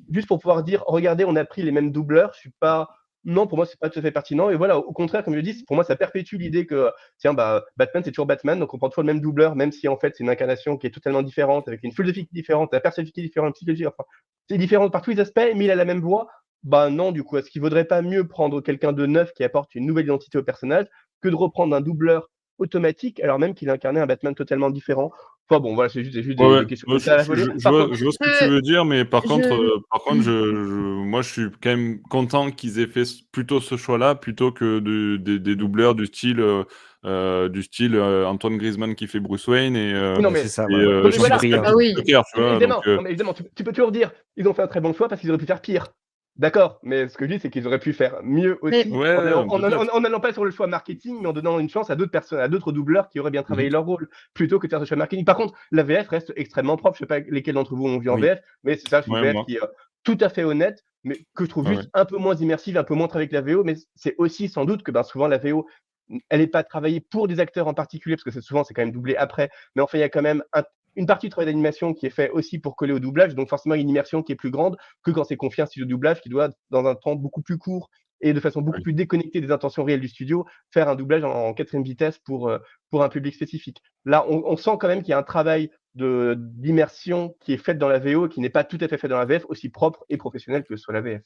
S2: juste pour pouvoir dire, regardez, on a pris les mêmes doubleurs. Je suis pas, non, pour moi, c'est pas tout à fait pertinent. Et voilà, au contraire, comme je dis, pour moi, ça perpétue l'idée que, tiens, bah, Batman, c'est toujours Batman, donc on prend toujours le même doubleur, même si en fait, c'est une incarnation qui est totalement différente, avec une philosophie différente, la personnalité différente, une psychologie, enfin, c'est différent par tous les aspects, mais il a la même voix. Bah non, du coup, est-ce qu'il vaudrait pas mieux prendre quelqu'un de neuf qui apporte une nouvelle identité au personnage que de reprendre un doubleur automatique, alors même qu'il incarnait un Batman totalement différent? Enfin bon, voilà, c'est juste
S1: Ouais, ouais.
S2: des questions
S1: Moi,
S2: comme ça à la volée. Par contre,
S1: je vois ce que tu
S4: je,
S1: veux dire, mais
S4: je,
S1: par contre, moi, je suis quand même content qu'ils aient fait plutôt ce choix-là, plutôt que des doubleurs du style Antoine Griezmann qui fait Bruce Wayne
S2: oui, non,
S3: Ouais, c'est
S2: mais,
S3: ça,
S1: et
S3: voilà.
S2: non, mais
S3: Juste
S2: voilà,
S1: Jean-Pascal
S3: brillant.
S4: ah
S1: qui fait
S4: oui.
S1: Joker, tu vois. Donc,
S2: évidemment, non, mais évidemment, tu peux toujours dire, ils ont fait un très bon choix parce qu'ils auraient pu faire pire. D'accord, mais ce que je dis, c'est qu'ils auraient pu faire mieux
S4: Mais
S2: aussi
S1: ouais, peut-être.
S2: en allant pas sur le choix marketing, mais en donnant une chance à d'autres personnes, à d'autres doubleurs qui auraient bien
S1: Mhm.
S2: travaillé leur rôle, plutôt que de faire ce choix marketing. Par contre, la VF reste extrêmement propre. Je sais pas lesquels d'entre vous ont vu en
S3: Oui.
S2: VF, mais c'est ça, c'est une
S1: Ouais,
S2: VF
S1: moi.
S2: qui est tout à fait honnête, mais que je trouve
S1: Ouais, ouais.
S2: juste un peu moins immersive, un peu moins travaillée que la VO. Mais c'est aussi sans doute que ben, souvent la VO, elle n'est pas travaillée pour des acteurs en particulier, parce que souvent c'est quand même doublé après. Mais enfin, il y a quand même une partie du travail d'animation qui est fait aussi pour coller au doublage, donc forcément une immersion qui est plus grande que quand c'est confié à un studio de doublage qui doit, dans un temps beaucoup plus court, et de façon beaucoup
S1: Oui.
S2: plus déconnectée des intentions réelles du studio, faire un doublage en 4ème vitesse pour un public spécifique. Là, on sent quand même qu'il y a un travail d'immersion qui est fait dans la VO et qui n'est pas tout à fait fait dans la VF, aussi propre et professionnel que soit la VF.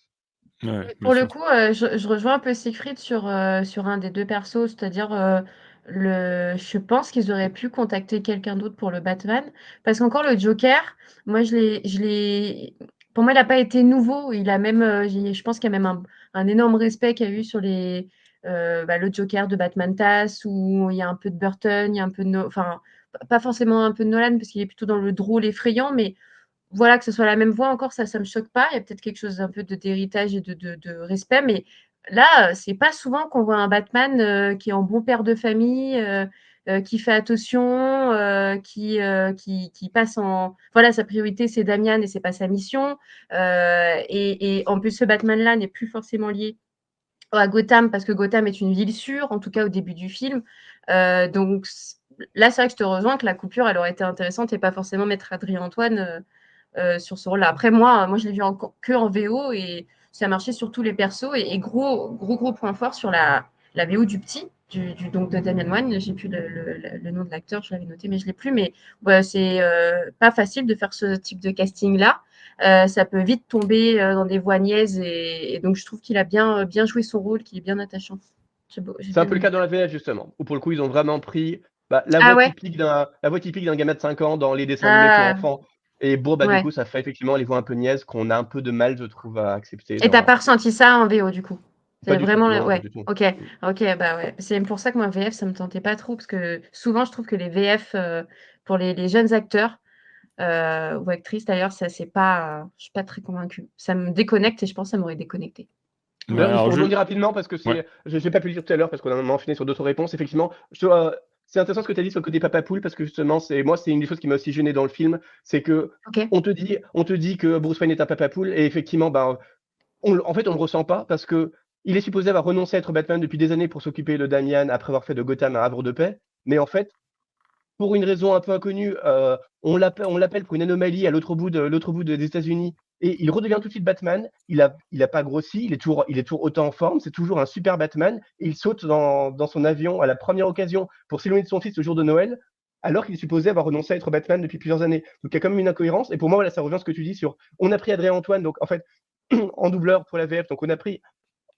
S1: Ouais, bien
S4: Pour le
S1: sûr.
S4: coup, je rejoins un peu Siegfried sur un des deux persos, c'est-à-dire je pense qu'ils auraient pu contacter quelqu'un d'autre pour le Batman. Parce qu'encore le Joker, moi, pour moi, il n'a pas été nouveau. Il a même, je pense qu'il y a même un énorme respect qu'il y a eu sur le Joker de Batman TAS, où il y a un peu de Burton, il y a un peu de. Enfin, pas forcément un peu de Nolan, parce qu'il est plutôt dans le drôle effrayant, mais voilà, que ce soit la même voix encore, ça me choque pas. Il y a peut-être quelque chose d'un peu d'héritage et de respect, mais là, c'est pas souvent qu'on voit un Batman qui est en bon père de famille, qui fait attention, qui passe en. Voilà, sa priorité, c'est Damian et c'est pas sa mission. Et en plus, ce Batman-là n'est plus forcément lié à Gotham parce que Gotham est une ville sûre, en tout cas au début du film. Donc là, c'est vrai que je te rejoins que la coupure, elle aurait été intéressante et pas forcément mettre Adrien Antoine sur ce rôle-là. Après, moi je l'ai vu que en VO et ça marchait sur tous les persos. Et gros point fort sur la VO du petit, donc de Damian Wayne. J'ai plus le nom de l'acteur, je l'avais noté, mais je l'ai plus. Mais ouais, c'est pas facile de faire ce type de casting-là. Ça peut vite tomber dans des voix niaises et donc je trouve qu'il a bien joué son rôle, qu'il est bien attachant. J'ai
S2: C'est un
S4: bien
S2: peu le
S4: aimé.
S2: cas dans la VF justement, où pour le coup ils ont vraiment pris la
S4: Ah
S2: voix
S4: ouais?
S2: typique d'un gamin de 5 ans dans les dessins animés pour
S4: Ah
S2: enfants. Et bon, du
S4: ouais.
S2: coup, ça fait effectivement les voix un peu niaises qu'on a un peu de mal, je trouve, à accepter
S4: Et t'as
S2: dans.
S4: pas ressenti ça en VO du coup?
S2: Pas
S4: C'est
S2: du tout,
S4: vraiment
S2: non, pas
S4: ouais,
S2: du tout.
S4: OK. OK, bah ouais. C'est pour ça que moi VF, ça me tentait pas trop parce que souvent je trouve que les VF, pour les jeunes acteurs, ou actrices d'ailleurs, ça c'est pas, je suis pas très convaincue. Ça me déconnecte et je pense que ça m'aurait déconnectée.
S1: Ouais,
S2: D'ailleurs, juste
S1: alors
S2: pour rebondir rapidement, parce que
S1: ouais.
S2: j'ai pas pu le dire tout à l'heure, parce qu'on a enchaîné sur d'autres réponses. Effectivement, c'est intéressant ce que tu as dit sur le côté papa poule, parce que justement, c'est une des choses qui m'a aussi gêné dans le film, c'est que
S4: OK.
S2: on te dit que Bruce Wayne est un papa poule, et effectivement, en fait, on le ressent pas, parce que il est supposé avoir renoncé à être Batman depuis des années pour s'occuper de Damian après avoir fait de Gotham un havre de paix. Mais en fait, pour une raison un peu inconnue, on l'appelle pour une anomalie à l'autre bout des États-Unis et il redevient tout de suite Batman. Il a pas grossi, il est toujours autant en forme, c'est toujours un super Batman et il saute dans son avion à la première occasion pour s'éloigner de son fils le jour de Noël, alors qu'il est supposé avoir renoncé à être Batman depuis plusieurs années. Donc il y a quand même une incohérence et pour moi, voilà, ça revient à ce que tu dis sur on a pris Adrien Antoine, donc en fait, en doubleur pour la VF, donc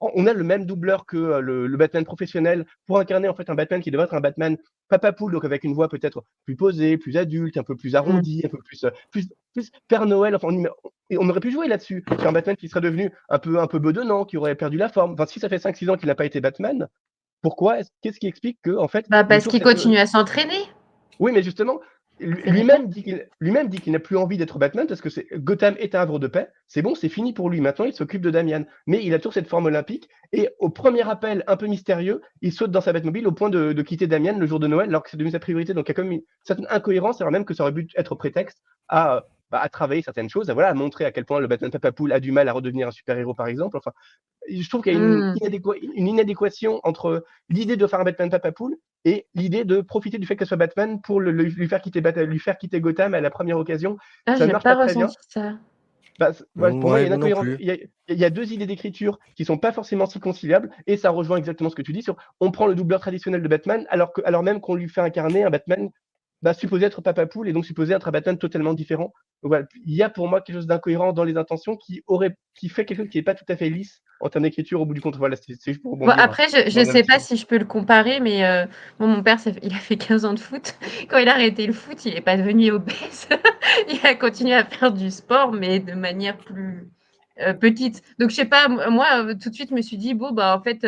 S2: on a le même doubleur que le Batman professionnel pour incarner en fait un Batman qui devrait être un Batman papa poule, donc avec une voix peut-être plus posée, plus adulte, un peu plus
S4: Mmh.
S2: arrondie, un peu plus Père Noël. Enfin, et on aurait pu jouer là-dessus sur un Batman qui serait devenu un peu bedonnant, qui aurait perdu la forme. Enfin, si ça fait 5-6 ans qu'il n'a pas été Batman, qu'est-ce qui explique que en fait
S4: Bah,
S2: il ait
S4: parce
S2: toujours
S4: qu'il
S2: cette
S4: continue à s'entraîner.
S2: oui, mais justement,
S4: C'est réglé.
S2: lui-même dit qu'il n'a plus envie d'être Batman parce que Gotham est un havre de paix. C'est bon, c'est fini pour lui. Maintenant, il s'occupe de Damian. Mais il a toujours cette forme olympique. Et au premier appel un peu mystérieux, il saute dans sa Batmobile au point de quitter Damian le jour de Noël, alors que c'est devenu sa priorité. Donc il y a comme une certaine incohérence, alors même que ça aurait pu être prétexte à travailler certaines choses, à montrer à quel point le Batman Papa Poule a du mal à redevenir un super-héros, par exemple. Enfin, je trouve qu'il y a
S4: Mmh.
S2: une inadéquation entre l'idée de faire un Batman Papa Poule et l'idée de profiter du fait qu'elle soit Batman pour lui faire quitter Gotham à la première occasion.
S4: Ah,
S2: Ça ne
S4: j'ai
S2: marche
S4: pas
S2: pas très bien.
S4: ressenti ça.
S2: Pour moi, il y
S3: Ouais,
S2: a une
S3: moi non
S2: incohérence.
S3: plus.
S2: Il y a deux idées d'écriture qui sont pas forcément si conciliables, et ça rejoint exactement ce que tu dis sur on prend le doubleur traditionnel de Batman, alors même qu'on lui fait incarner un Batman supposé être Papa Poule et donc supposé être un Batman totalement différent. Donc voilà, il y a pour moi quelque chose d'incohérent dans les intentions qui fait quelque chose qui n'est pas tout à fait lisse en termes d'écriture au bout du compte. Voilà, c'est juste pour
S4: Bon,
S2: rebondir
S4: après, je sais pas
S2: là-dessus.
S4: si je peux le comparer, mais mon père, il a fait 15 ans de foot. Quand il a arrêté le foot, il est pas devenu obèse. Il a continué à faire du sport, mais de manière plus petite. Donc, je sais pas, moi, tout de suite, je me suis dit, bon, bah, en fait,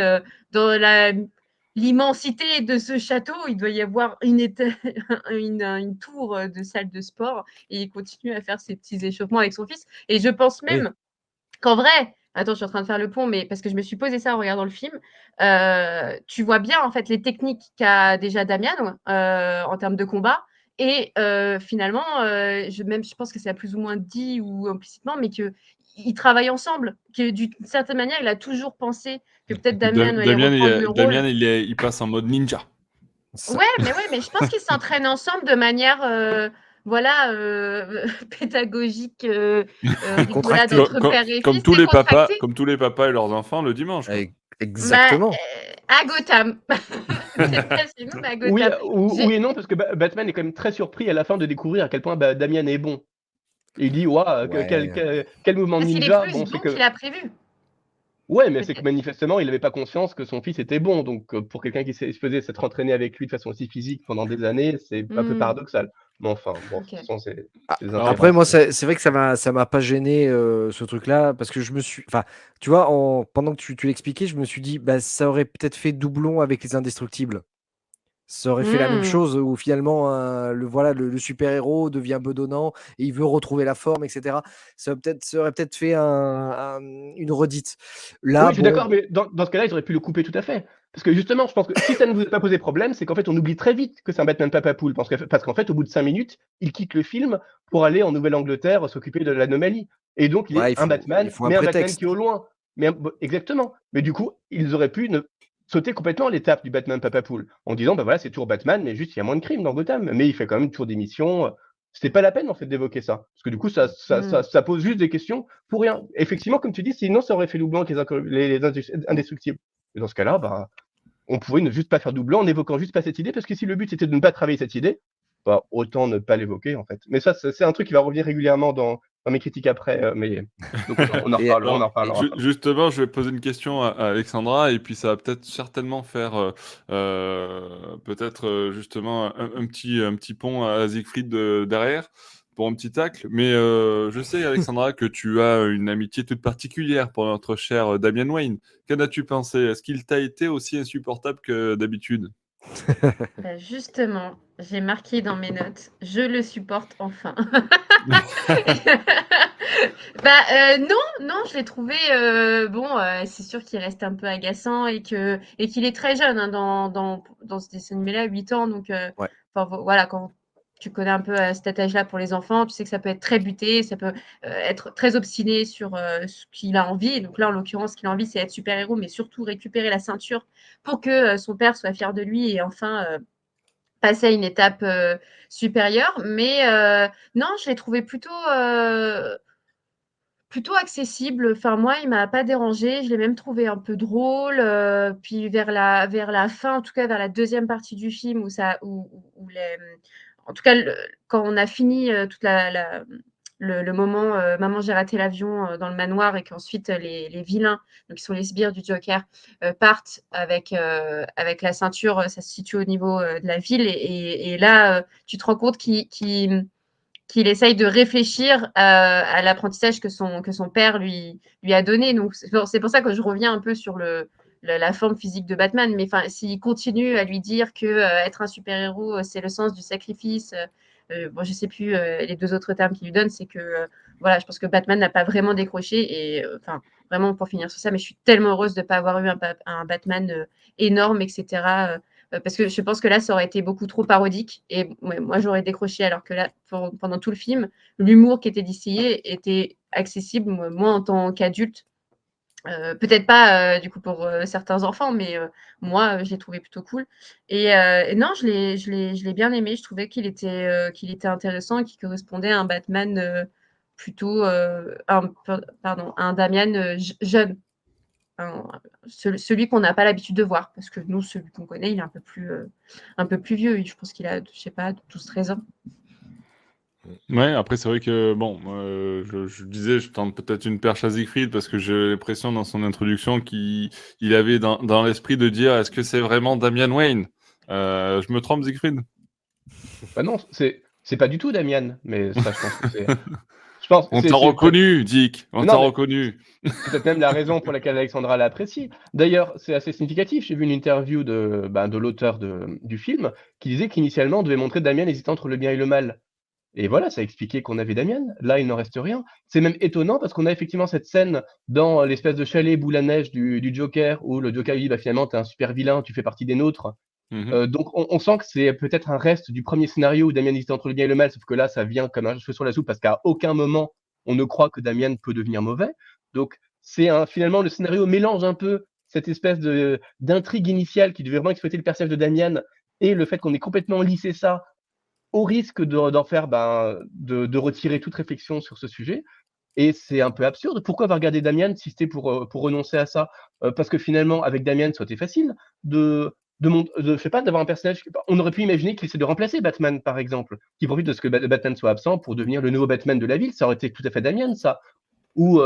S4: dans l'immensité de ce château, il doit y avoir une tour de salle de sport et il continue à faire ses petits échauffements avec son fils. Et je pense
S3: Oui.
S4: même qu'en vrai, attends, je suis en train de faire le pont, mais parce que je me suis posé ça en regardant le film, tu vois bien en fait les techniques qu'a déjà Damian en termes de combat. Et finalement, je pense que c'est plus ou moins dit ou implicitement, mais qu'ils travaillent ensemble, que d'une certaine manière, il a toujours pensé que peut-être Damian allait reprendre le rôle.
S1: Damien, il passe en mode ninja.
S3: Ça-
S4: Ouais, mais je pense qu'ils s'entraînent ensemble de manière voilà, pédagogique, rigolade
S3: Contracté.
S4: entre père et
S1: Comme
S4: fils,
S1: tous
S4: c'est
S1: les papas,
S4: contracté.
S1: comme tous les papas et leurs enfants le dimanche, quoi.
S3: E
S4: Bah,
S3: exactement.
S4: à Gotham. Peut-être pas chez nous, mais à
S2: Oui,
S4: Gotham. J'ai
S2: oui et non, parce que Batman est quand même très surpris à la fin de découvrir à quel point Damian est bon. Et il dit: «Waouh,
S3: Ouais.
S2: quel mouvement de
S4: parce qu'il est
S2: ninja!»
S4: plus
S2: Bon, c'est
S4: bon
S2: que
S4: qu'il a prévu,
S2: ouais, mais c'est que
S4: peut-être.
S2: manifestement, il avait pas conscience que son fils était bon. Donc, pour quelqu'un qui faisait s'être entraîné avec lui de façon aussi physique pendant des années, c'est un peu
S4: Mmh,
S2: paradoxal. Mais enfin, bon, de toute
S4: OK.
S2: façon, c'est des
S1: Alors,
S3: Après, moi,
S2: inférences.
S3: c'est vrai que ça m'a pas gêné, ce truc-là, parce que je me suis enfin, tu vois, pendant que tu l'expliquais, je me suis dit: «Bah, ça aurait peut-être fait doublon avec Les Indestructibles». Ça aurait fait la même
S4: Mmh.
S3: chose où finalement, le super-héros devient bedonnant et il veut retrouver la forme et cetera. Ça aurait peut-être fait une redite.
S2: Oui,
S3: Là,
S2: je suis d'accord,
S3: bon,
S2: mais dans ce cas-là, ils auraient pu le couper tout à fait. Parce que justement, je pense que si ça ne vous a pas posé problème, c'est qu'en fait, on oublie très vite que c'est un Batman Papa Poule. Parce qu'en fait, au bout de 5 minutes, il quitte le film pour aller en Nouvelle-Angleterre s'occuper de l'anomalie. Et donc, il
S3: ouais,
S2: est
S3: il
S2: un
S3: faut il
S2: Batman,
S3: faut un
S2: mais un Batman
S3: prétexte.
S2: qui est au loin. Exactement. Mais du coup, ils auraient pu sauter complètement l'étape du Batman Papa Poule en disant, bah voilà, c'est toujours Batman, mais juste il y a moins de crimes dans Gotham. Mais il fait quand même toujours des missions. C'était pas la peine en fait d'évoquer ça. Parce que du coup,
S4: Mmh.
S2: ça pose juste des questions pour rien. Effectivement, comme tu dis, sinon ça aurait fait doublon avec les indestructibles. Et dans ce cas-là, bah, on pouvait ne juste pas faire doublon en évoquant juste pas cette idée, parce que si le but c'était de ne pas travailler cette idée, bah, autant ne pas l'évoquer en fait. Mais ça, c'est un truc qui va revenir régulièrement dans mes critiques après, mais donc
S3: Et
S2: on en
S1: alors,
S2: reparlera après.
S1: justement, je vais poser une question à Alexandra et puis ça va peut-être certainement faire peut-être justement un petit pont à Siegfried derrière pour un petit tacle. Mais je sais, Alexandra, que tu as une amitié toute particulière pour notre cher Damian Wayne. Qu'en as-tu pensé? Est-ce qu'il t'a été aussi insupportable que d'habitude?
S4: Bah, justement, j'ai marqué dans mes notes: «Je le supporte enfin». Bah, non, je l'ai trouvé, bon, c'est sûr qu'il reste un peu agaçant et qu'il est très jeune, hein, dans ce dessin animé-là, 8 ans, donc
S3: ouais.
S4: enfin voilà, quand tu connais un peu, cet âge-là pour les enfants, tu sais que ça peut être très buté, ça peut, être très obstiné sur, ce qu'il a envie. Donc là, en l'occurrence, ce qu'il a envie, c'est être super-héros, mais surtout récupérer la ceinture pour que, son père soit fier de lui et enfin, passer à une étape, supérieure. Mais non, je l'ai trouvé plutôt accessible. Enfin, moi, il m'a pas dérangé. Je l'ai même trouvé un peu drôle. Puis vers la fin, en tout cas vers la deuxième partie du film où en tout cas, quand on a fini toute le moment Maman, j'ai raté l'avion dans le manoir et qu'ensuite les vilains, donc qui sont les sbires du Joker, partent avec la ceinture. Ça se situe au niveau de la ville. Et là, tu te rends compte qu'il essaye de réfléchir à l'apprentissage que son père lui a donné. Donc, c'est pour ça que je reviens un peu sur la forme physique de Batman. Mais enfin, s'il continue à lui dire que être un super-héros, c'est le sens du sacrifice, bon, je ne sais plus les deux autres termes qu'il lui donne, c'est que voilà, je pense que Batman n'a pas vraiment décroché. Et enfin, vraiment, pour finir sur ça, mais je suis tellement heureuse de ne pas avoir eu un Batman énorme, etc. Parce que je pense que là, ça aurait été beaucoup trop parodique. Et ouais, moi, j'aurais décroché, alors que là, pendant tout le film, l'humour qui était distillé était accessible, moi, en tant qu'adulte. Peut-être pas, du coup, pour certains enfants, mais moi, je l'ai trouvé plutôt cool. Et non, je l'ai bien aimé. Je trouvais qu'il était intéressant et qu'il correspondait à un Batman plutôt, pardon, à un Damian jeune. Celui qu'on n'a pas l'habitude de voir, parce que nous, celui qu'on connaît, il est un peu plus vieux. Je pense qu'il a, je sais pas, 12-13 ans.
S1: Ouais, après, c'est vrai que, bon, je disais, je tente peut-être une perche à Siegfried parce que j'ai l'impression dans son introduction qu'il avait dans l'esprit de dire est-ce que c'est vraiment Damian Wayne? Je me trompe, Siegfried?
S2: Bah non, c'est pas du tout Damian, mais ça, je pense que c'est je pense
S1: On
S2: c'est
S1: t'a
S2: c'est peut-être
S1: reconnu, Dick, on t'a
S2: non, mais
S1: reconnu.
S2: c'est peut-être même la raison pour laquelle Alexandra l'a apprécié. D'ailleurs, c'est assez significatif. J'ai vu une interview de l'auteur du film qui disait qu'initialement, on devait montrer Damian hésitant entre le bien et le mal. Et voilà, ça expliquait qu'on avait Damian. Là, il n'en reste rien. C'est même étonnant parce qu'on a effectivement cette scène dans l'espèce de chalet boule à neige du Joker où le Joker lui dit bah, finalement, t'es un super vilain, tu fais partie des nôtres.
S1: Mhm.
S2: Donc, on sent que c'est peut-être un reste du premier scénario où Damian hésitait entre le bien et le mal, sauf que là, ça vient comme un cheveu sur la soupe parce qu'à aucun moment, on ne croit que Damian peut devenir mauvais. Donc, finalement, le scénario mélange un peu cette espèce d'intrigue initiale qui devait vraiment exploiter le personnage de Damian et le fait qu'on ait complètement lissé ça au risque d'en faire, de retirer toute réflexion sur ce sujet. Et c'est un peu absurde. Pourquoi avoir regardé Damian si c'était pour renoncer à ça? Parce que finalement, avec Damian, ça aurait été facile je sais pas, d'avoir un personnage. On aurait pu imaginer qu'il essaie de remplacer Batman, par exemple, qui profite de ce que Batman soit absent pour devenir le nouveau Batman de la ville. Ça aurait été tout à fait Damian, ça. Ou,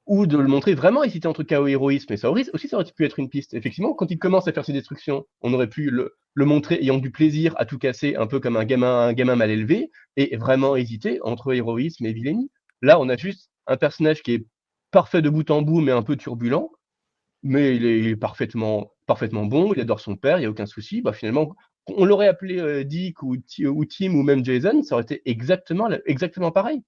S2: ou de le montrer vraiment hésiter entre chaos et héroïsme. Et ça aussi, ça aurait pu être une piste. Effectivement, quand il commence à faire ses destructions, on aurait pu le montrer ayant du plaisir à tout casser, un peu comme un gamin mal élevé, et vraiment hésiter entre héroïsme et vilainie. Là, on a juste un personnage qui est parfait de bout en bout, mais un peu turbulent, mais il est parfaitement bon, il adore son père, il n'y a aucun souci. Finalement, on l'aurait appelé Dick ou Tim ou même Jason, ça aurait été exactement pareil.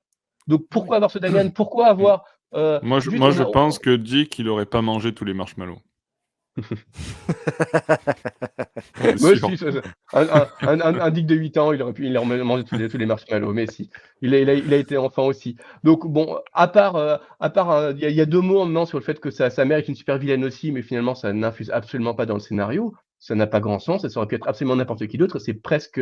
S2: Donc pourquoi avoir ce Damian? Pourquoi avoir
S1: Moi, je pense que Dick, il aurait pas mangé tous les marshmallows.
S2: Moi aussi, un Dick de 8 ans, il aurait pu manger tous les marshmallows, mais si, il a été enfant aussi. Donc bon, à part, il y a 2 mots maintenant sur le fait que sa mère est une super vilaine aussi, mais finalement ça n'infuse absolument pas dans le scénario. Ça n'a pas grand sens, ça aurait pu être absolument n'importe qui d'autre. C'est presque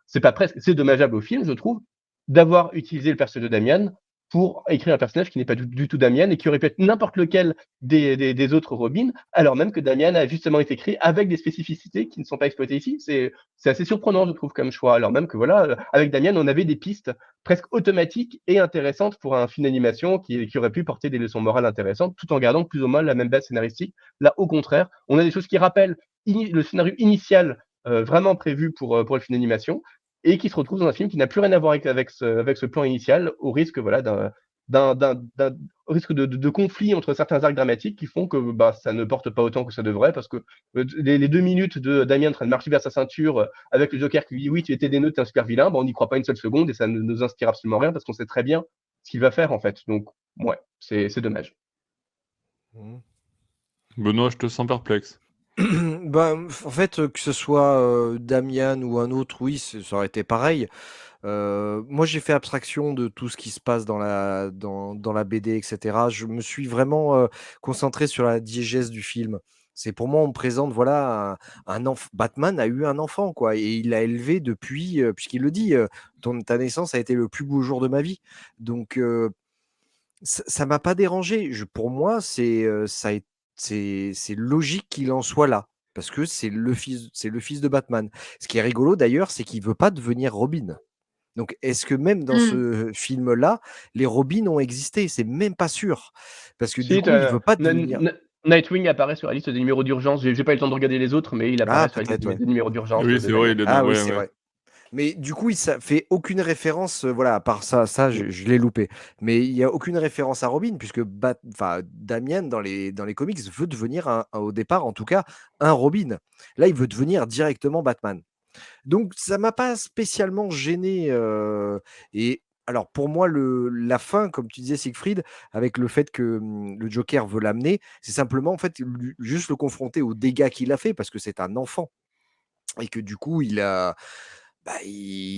S2: c'est pas presque, c'est dommageable au film, je trouve, d'avoir utilisé le personnage de Damian pour écrire un personnage qui n'est pas du tout Damian et qui aurait pu être n'importe lequel des autres Robins, alors même que Damian a justement été écrit avec des spécificités qui ne sont pas exploitées ici. C'est assez surprenant, je trouve, comme choix. Alors même que voilà, avec Damian, on avait des pistes presque automatiques et intéressantes pour un film d'animation qui aurait pu porter des leçons morales intéressantes, tout en gardant plus ou moins la même base scénaristique. Là, au contraire, on a des choses qui rappellent le scénario initial vraiment prévu pour le film d'animation, et qui se retrouve dans un film qui n'a plus rien à voir avec ce plan initial, au risque au risque de conflit entre certains arcs dramatiques qui font que ça ne porte pas autant que ça devrait, parce que les 2 minutes de Damien en train de marcher vers sa ceinture avec le Joker qui lui dit oui, tu étais des nœuds, t'es un super vilain, on n'y croit pas une seule seconde et ça ne nous inspire absolument rien parce qu'on sait très bien ce qu'il va faire en fait. Donc ouais, c'est dommage.
S1: Benoît, je te sens perplexe.
S3: En fait, que ce soit Damian ou un autre, oui, ça aurait été pareil. Moi, j'ai fait abstraction de tout ce qui se passe dans la BD, etc. Je me suis vraiment concentré sur la diégèse du film. C'est pour moi, on me présente, voilà, Batman a eu un enfant, quoi, et il l'a élevé depuis, puisqu'il le dit, ta naissance a été le plus beau jour de ma vie. Donc, ça m'a pas dérangé. Pour moi, c'est logique qu'il en soit là, parce que c'est le fils de Batman. Ce qui est rigolo d'ailleurs, c'est qu'il veut pas devenir Robin. Donc, est-ce que même dans ce film-là, les Robins ont existé? C'est même pas sûr, parce que du coup, il veut pas devenir.
S2: Nightwing apparaît sur la liste des numéros d'urgence. J'ai pas eu le temps de regarder les autres, mais il apparaît sur la liste des numéros d'urgence.
S1: Oui, c'est vrai, il est
S3: Ah oui, c'est vrai. Mais du coup, ça fait aucune référence, voilà, à part ça, je l'ai loupé. Mais il y a aucune référence à Robin, puisque Damian, dans les comics, veut devenir, au départ en tout cas, un Robin. Là, il veut devenir directement Batman. Donc, ça m'a pas spécialement gêné. Et alors, pour moi, la fin, comme tu disais, Siegfried, avec le fait que le Joker veut l'amener, c'est simplement, en fait, juste le confronter aux dégâts qu'il a fait, parce que c'est un enfant. Et que du coup, il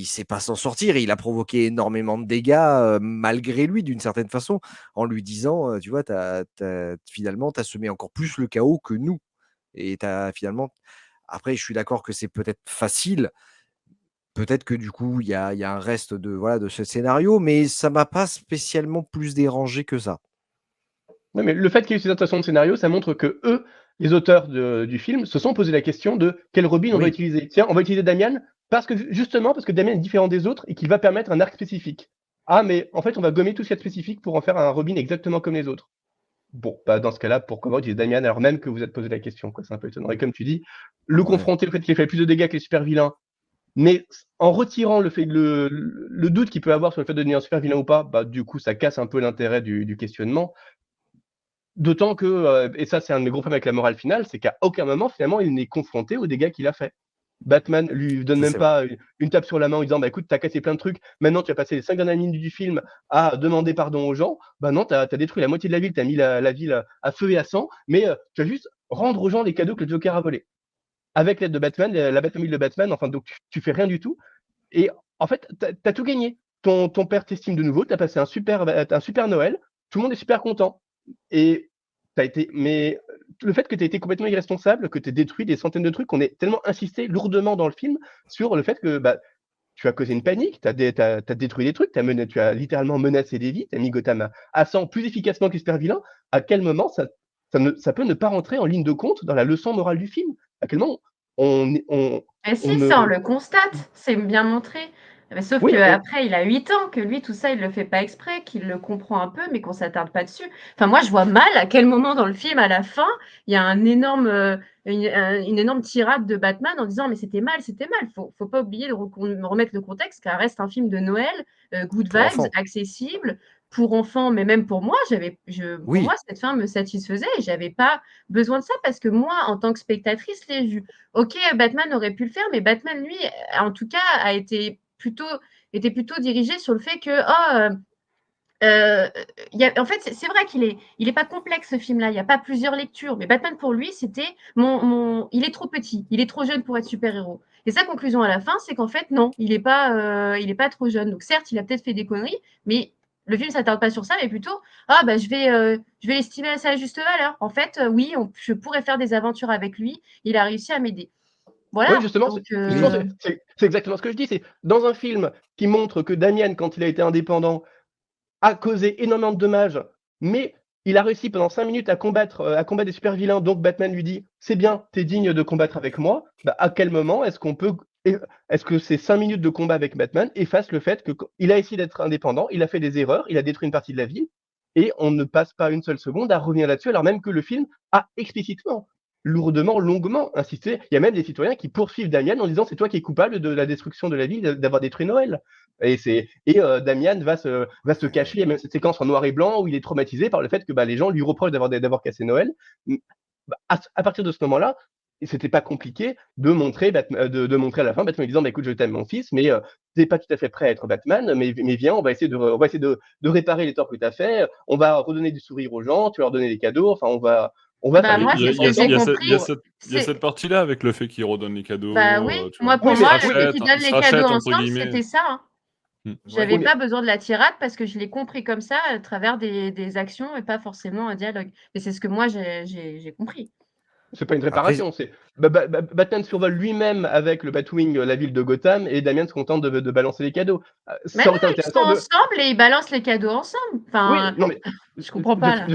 S3: sait pas s'en sortir. Il a provoqué énormément de dégâts malgré lui, d'une certaine façon, en lui disant, tu vois, finalement, tu as semé encore plus le chaos que nous. Et finalement. Après, je suis d'accord que c'est peut-être facile. Peut-être que du coup, il y a un reste de ce scénario, mais ça m'a pas spécialement plus dérangé que ça.
S2: Ouais, mais le fait qu'il y ait eu ces adaptations de scénario, ça montre que eux, les auteurs du film, se sont posé la question de quel Robin on va utiliser. Tiens, on va utiliser Damian parce que Damian est différent des autres et qu'il va permettre un arc spécifique. Ah, mais en fait, on va gommer tout ce qu'il y a de spécifique pour en faire un Robin exactement comme les autres. Bon, dans ce cas-là, pourquoi utiliser Damian alors même que vous êtes posé la question, quoi. C'est un peu étonnant. Et comme tu dis, confronter le fait qu'il ait fait plus de dégâts que les super vilains, mais en retirant le doute qu'il peut avoir sur le fait de devenir un super vilain ou pas, du coup, ça casse un peu l'intérêt du questionnement. D'autant que, et ça c'est un de mes gros problèmes avec la morale finale, c'est qu'à aucun moment, finalement, il n'est confronté aux dégâts qu'il a fait. Batman lui donne même pas une tape sur la main en lui disant écoute, t'as cassé plein de trucs, maintenant tu as passé les 5 dernières minutes du film à demander pardon aux gens. Non, t'as détruit la moitié de la ville, t'as mis la ville à feu et à sang, mais tu vas juste rendre aux gens les cadeaux que le Joker a volés. Avec l'aide de Batman, la Batmobile de Batman, enfin, donc tu fais rien du tout. Et en fait, t'as tout gagné. Ton père t'estime de nouveau, t'as passé un super Noël, tout le monde est super content. Et mais le fait que tu as été complètement irresponsable, que tu aies détruit des centaines de trucs, on est tellement insisté lourdement dans le film sur le fait que tu as causé une panique, tu as détruit des trucs, tu as littéralement menacé des vies, tu as mis Gotham à 100 plus efficacement que super vilain. À quel moment ça peut ne pas rentrer en ligne de compte dans la leçon morale du film? À quel moment on
S4: Mais si,
S2: on ne...
S4: ça, on le constate, c'est bien montré. Mais sauf
S2: Oui,
S4: qu'après, il a 8 ans, que lui, tout ça, il le fait pas exprès, qu'il le comprend un peu, mais qu'on s'attarde pas dessus. Enfin, moi, je vois mal à quel moment dans le film, à la fin, il y a une énorme tirade de Batman en disant mais c'était mal, c'était mal. Faut pas oublier de remettre le contexte, car reste un film de Noël, good
S3: Pour
S4: vibes,
S3: enfants.
S4: accessible, pour enfants, mais même pour moi, pour
S3: Oui.
S4: moi, cette fin me satisfaisait et j'avais pas besoin de ça parce que moi, en tant que spectatrice, l'ai vu. Ok, Batman aurait pu le faire, mais Batman, lui, en tout cas, était plutôt dirigé sur le fait que, en fait, c'est vrai il est pas complexe ce film-là. Il n'y a pas plusieurs lectures, mais Batman pour lui, c'était il est trop petit, il est trop jeune pour être super-héros. Et sa conclusion à la fin, c'est qu'en fait, non, il est pas trop jeune. Donc certes, il a peut-être fait des conneries, mais le film s'attarde pas sur ça, mais plutôt, je vais l'estimer à sa juste valeur. En fait, oui, je pourrais faire des aventures avec lui. Il a réussi à m'aider.
S2: Oui,
S4: Voilà.
S2: justement,
S4: Donc,
S2: c'est exactement ce que je dis. C'est dans un film qui montre que Damian, quand il a été indépendant, a causé énormément de dommages, mais il a réussi pendant 5 minutes à combattre des super vilains. Donc Batman lui dit c'est bien, t'es digne de combattre avec moi. Bah, à quel moment est-ce que ces 5 minutes de combat avec Batman effacent le fait qu'il a essayé d'être indépendant, il a fait des erreurs, il a détruit une partie de la ville, et on ne passe pas une seule seconde à revenir là-dessus, alors même que le film a explicitement, lourdement, longuement insisté. Il y a même des citoyens qui poursuivent Damian en disant c'est toi qui es coupable de la destruction de la ville, d'avoir détruit Noël. Damian va se cacher. Il y a même cette séquence en noir et blanc où il est traumatisé par le fait que les gens lui reprochent d'avoir cassé Noël. À partir de ce moment-là, c'était pas compliqué de montrer à la fin Batman lui disant écoute, je t'aime mon fils, mais t'es pas tout à fait prêt à être Batman, mais viens, on va essayer de réparer les torts que tu as fait, on va redonner du sourire aux gens, tu vas leur donner des cadeaux, enfin on va faire
S4: moi,
S1: Il y a,
S4: c'est ce que j'ai compris.
S1: il y a cette partie-là avec le fait qu'il redonne les cadeaux.
S4: Oui,
S1: Tu
S4: moi,
S1: vois.
S4: pour
S2: Oui, mais
S4: moi,
S1: Il se
S4: le fait
S1: rachète,
S4: qu'ils
S1: il
S4: donnent
S1: se
S4: les
S1: rachète,
S4: cadeaux
S1: entre
S4: ensemble,
S1: guillemets.
S4: c'était ça, hein. J'avais
S2: Oui,
S4: pas besoin de la tirade parce que je l'ai compris comme ça à travers des actions et pas forcément un dialogue. Mais c'est ce que moi j'ai compris.
S2: c'est pas une
S3: Après,
S2: réparation, c'est Batman survole lui-même avec le Batwing la ville de Gotham et Damian se contente de balancer les cadeaux.
S4: Mais
S2: Ça
S4: non,
S2: aurait été
S4: ils sont
S2: intéressant de.
S4: ensemble et ils balancent les cadeaux ensemble.
S2: Oui,
S4: Enfin,
S2: non mais
S4: je comprends pas là.